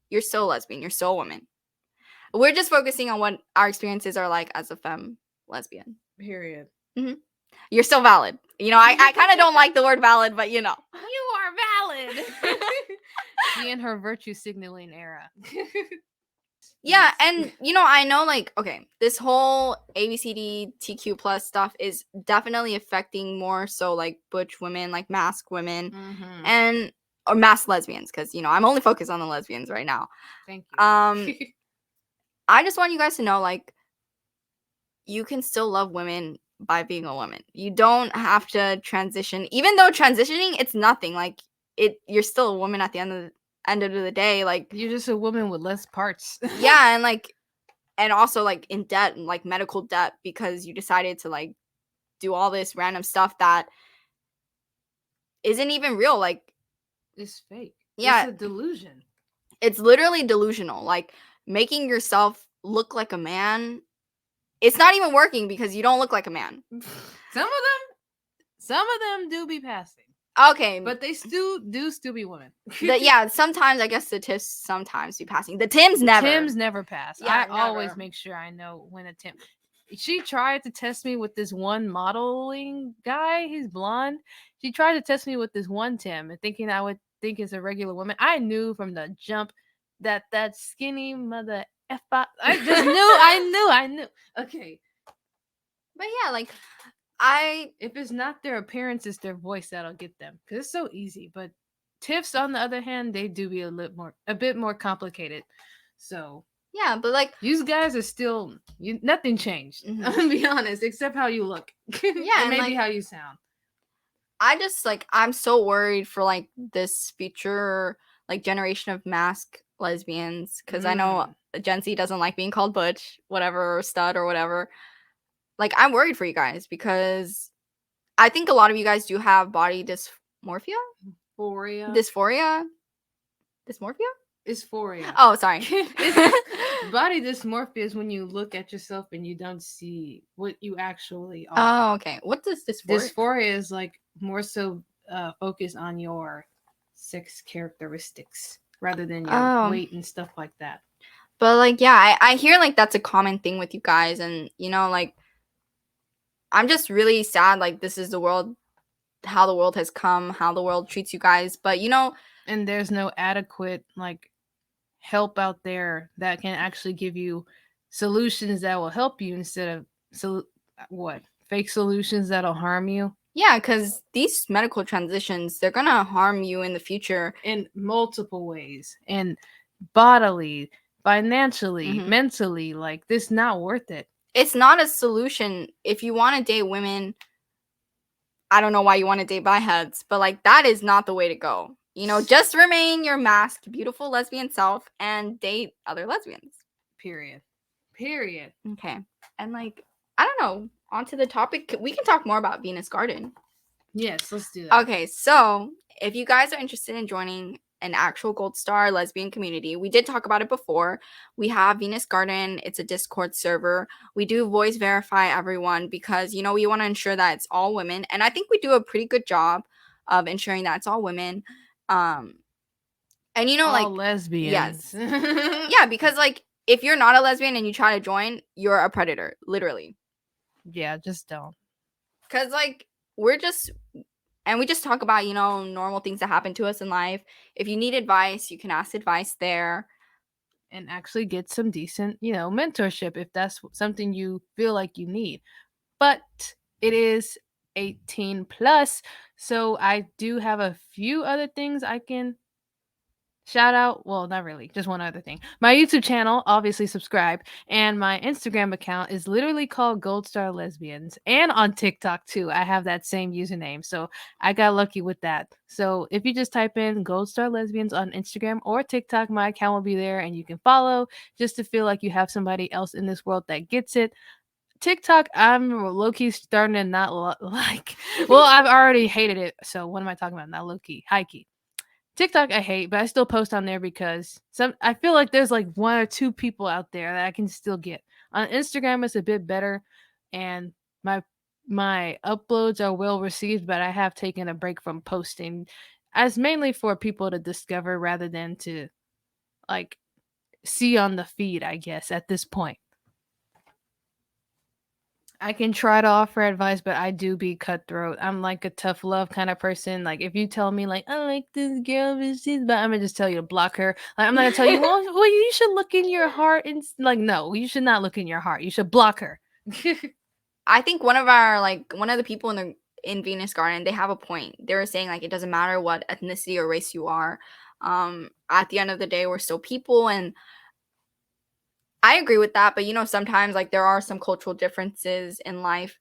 you're still a lesbian, you're still a woman. We're just focusing on what our experiences are like as a femme lesbian. Period. Mm-hmm. You're still valid. I kind of don't like the word valid, but You are valid. She in her virtue signaling era. Yeah, and I know like, okay, this whole ABCD TQ plus stuff is definitely affecting more so like butch women, like masked women, and or masked lesbians, because I'm only focused on the lesbians right now. Thank you. I just want you guys to know like you can still love women by being a woman. You don't have to transition, even though transitioning, it's nothing. Like you're still a woman at the end of the day. Like you're just a woman with less parts. Yeah, and also like in debt and like medical debt because you decided to like do all this random stuff that isn't even real. Like it's fake. Yeah, it's a delusion. It's literally delusional. Like making yourself look like a man. It's not even working because you don't look like a man. Some of them do be passing. Okay, but they still be women. Yeah, sometimes I guess the tips sometimes be passing. The Tims never. Tims never pass. Yeah, I always make sure I know when a Tim. She tried to test me with this one modeling guy. He's blonde. She tried to test me with this one Tim, thinking I would think it's a regular woman. I knew from the jump that skinny mother effa. I just knew. I knew. Okay. But yeah, like if it's not their appearance, it's their voice that'll get them, because it's so easy. But tiffs, on the other hand, they do be a bit more complicated. So Yeah, but like, You guys are still nothing changed. I'm mhm. gonna be honest, except how you look Yeah, and and maybe like how you sound. I just like I'm so worried for like this future like generation of mask lesbians because I know Mm. Gen Z doesn't like being called butch, whatever, or stud or whatever. Like I'm worried for you guys because I think a lot of you guys do have body dysmorphia, Dysphoria. dysphoria, dysmorphia. Dysphoria. Oh, sorry. It's body dysmorphia is when you look at yourself and you don't see what you actually are. Oh, okay. What does dysphoria? Dysphoria is like more so focused on your sex characteristics rather than your Oh, weight and stuff like that. but like yeah, I hear like that's a common thing with you guys, and like I'm just really sad. Like this is the world, how the world has come, how the world treats you guys. But And there's no adequate like help out there that can actually give you solutions that will help you instead of so what fake solutions that'll harm you yeah, because these medical transitions, they're gonna harm you in the future. in multiple ways and bodily, financially, Hmm. mentally. Like this not worth it. It's not a solution if you want to date women. I don't know why you want to date bipeds, but like that is not the way to go. Just remain your masked, beautiful lesbian self and date other lesbians. Period. Period. Okay. And like, I don't know, onto the topic, we can talk more about Venus Garden. Yes, let's do that. Okay, so if you guys are interested in joining an actual Gold Star lesbian community, we did talk about it before. We have Venus Garden, it's a Discord server. We do voice verify everyone because, we want to ensure that it's all women. And I think we do a pretty good job of ensuring that it's all women. Um, and, All like, lesbians. yes. Yeah, because, like, if you're not a lesbian and you try to join, you're a predator, literally. Yeah, just don't. Because, like, we're just and we just talk about normal things that happen to us in life. If you need advice, you can ask advice there. And actually get some decent, mentorship if that's something you feel like you need. But it is 18 plus, so I do have a few other things I can shout out. Well, not really, just one other thing. My YouTube channel, obviously subscribe, and my Instagram account is literally called Gold Star Lesbians, and on TikTok too. I have that same username, so I got lucky with that. So if you just type in Gold Star Lesbians on Instagram or TikTok, my account will be there, and you can follow just to feel like you have somebody else in this world that gets it. TikTok, I'm low key starting to not like. Well, I've already hated it. So what am I talking about? Not low key, high key. TikTok I hate, but I still post on there because I feel like there's like one or two people out there that I can still get. On Instagram it's a bit better and my my uploads are well received, but I have taken a break from posting as mainly for people to discover rather than to like see on the feed, I guess, at this point. I can try to offer advice, but I do be cutthroat. I'm like a tough love kind of person. Like if you tell me like I like this girl, but she's but I'm gonna just tell you to block her. Like I'm not gonna tell you, well, you should look in your heart and like no, you should not look in your heart. You should block her. I think one of the people in Venus Garden, they have a point. They were saying like it doesn't matter what ethnicity or race you are. At the end of the day, we're still people, and I agree with that. But sometimes like there are some cultural differences in life.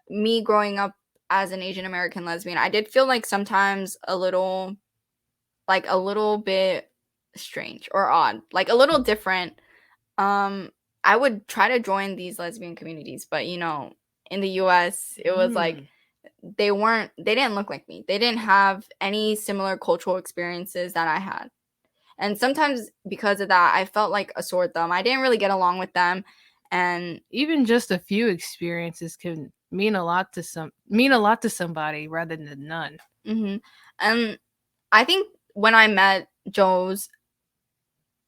Me growing up as an Asian American lesbian, I did feel like sometimes a little bit strange or odd, like a little different. Um, I would try to join these lesbian communities, but in the US, it was like Mm. they didn't look like me. They didn't have any similar cultural experiences that I had. And sometimes because of that, I felt like a sore thumb. I didn't really get along with them. And Even just a few experiences can mean a lot to somebody rather than none. mhm. And I think when I met Joe's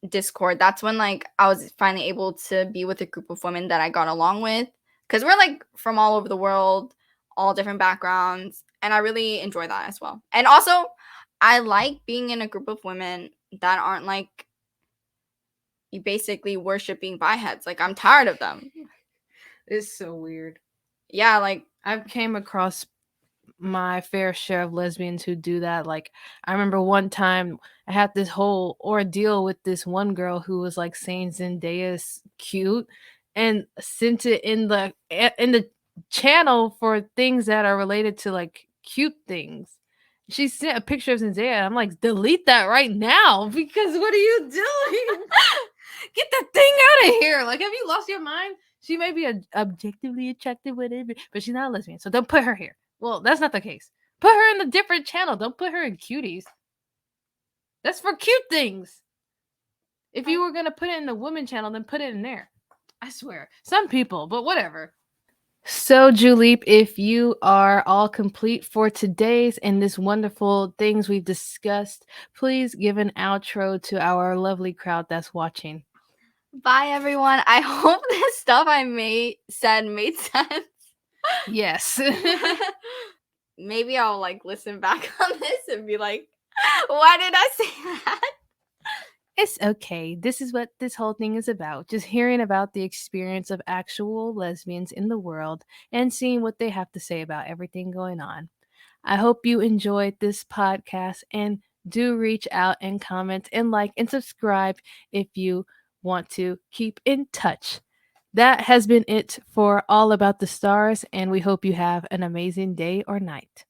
Discord, that's when like I was finally able to be with a group of women that I got along with because we're like from all over the world, all different backgrounds, and I really enjoy that as well. And also, I like being in a group of women that aren't like you basically worshiping heads. Like I'm tired of them. It's so weird. Yeah, like I've came across my fair share of lesbians who do that. Like, I remember one time I had this whole ordeal with this one girl who was like saying Zendaya's cute and sent it in the channel for things that are related to like cute things. She sent a picture of Zendaya. I'm like, delete that right now because what are you doing? Get that thing out of here! Like, have you lost your mind? She may be objectively attractive, whatever, but she's not a lesbian, so don't put her here. Well, that's not the case. Put her in a different channel. Don't put her in cuties. That's for cute things. If you were gonna put it in the woman channel, then put it in there. I swear. Some people, but whatever. So, Juleep, if you are all complete for today's and this wonderful things we've discussed, please give an outro to our lovely crowd that's watching. Bye, everyone. I hope this stuff I said made sense. Yes. Maybe I'll like listen back on this and be like, why did I say that? It's okay. This is what this whole thing is about. Just hearing about the experience of actual lesbians in the world and seeing what they have to say about everything going on. I hope you enjoyed this podcast and do reach out and comment and like and subscribe if you want to keep in touch. That has been it for All About the Stars, and we hope you have an amazing day or night.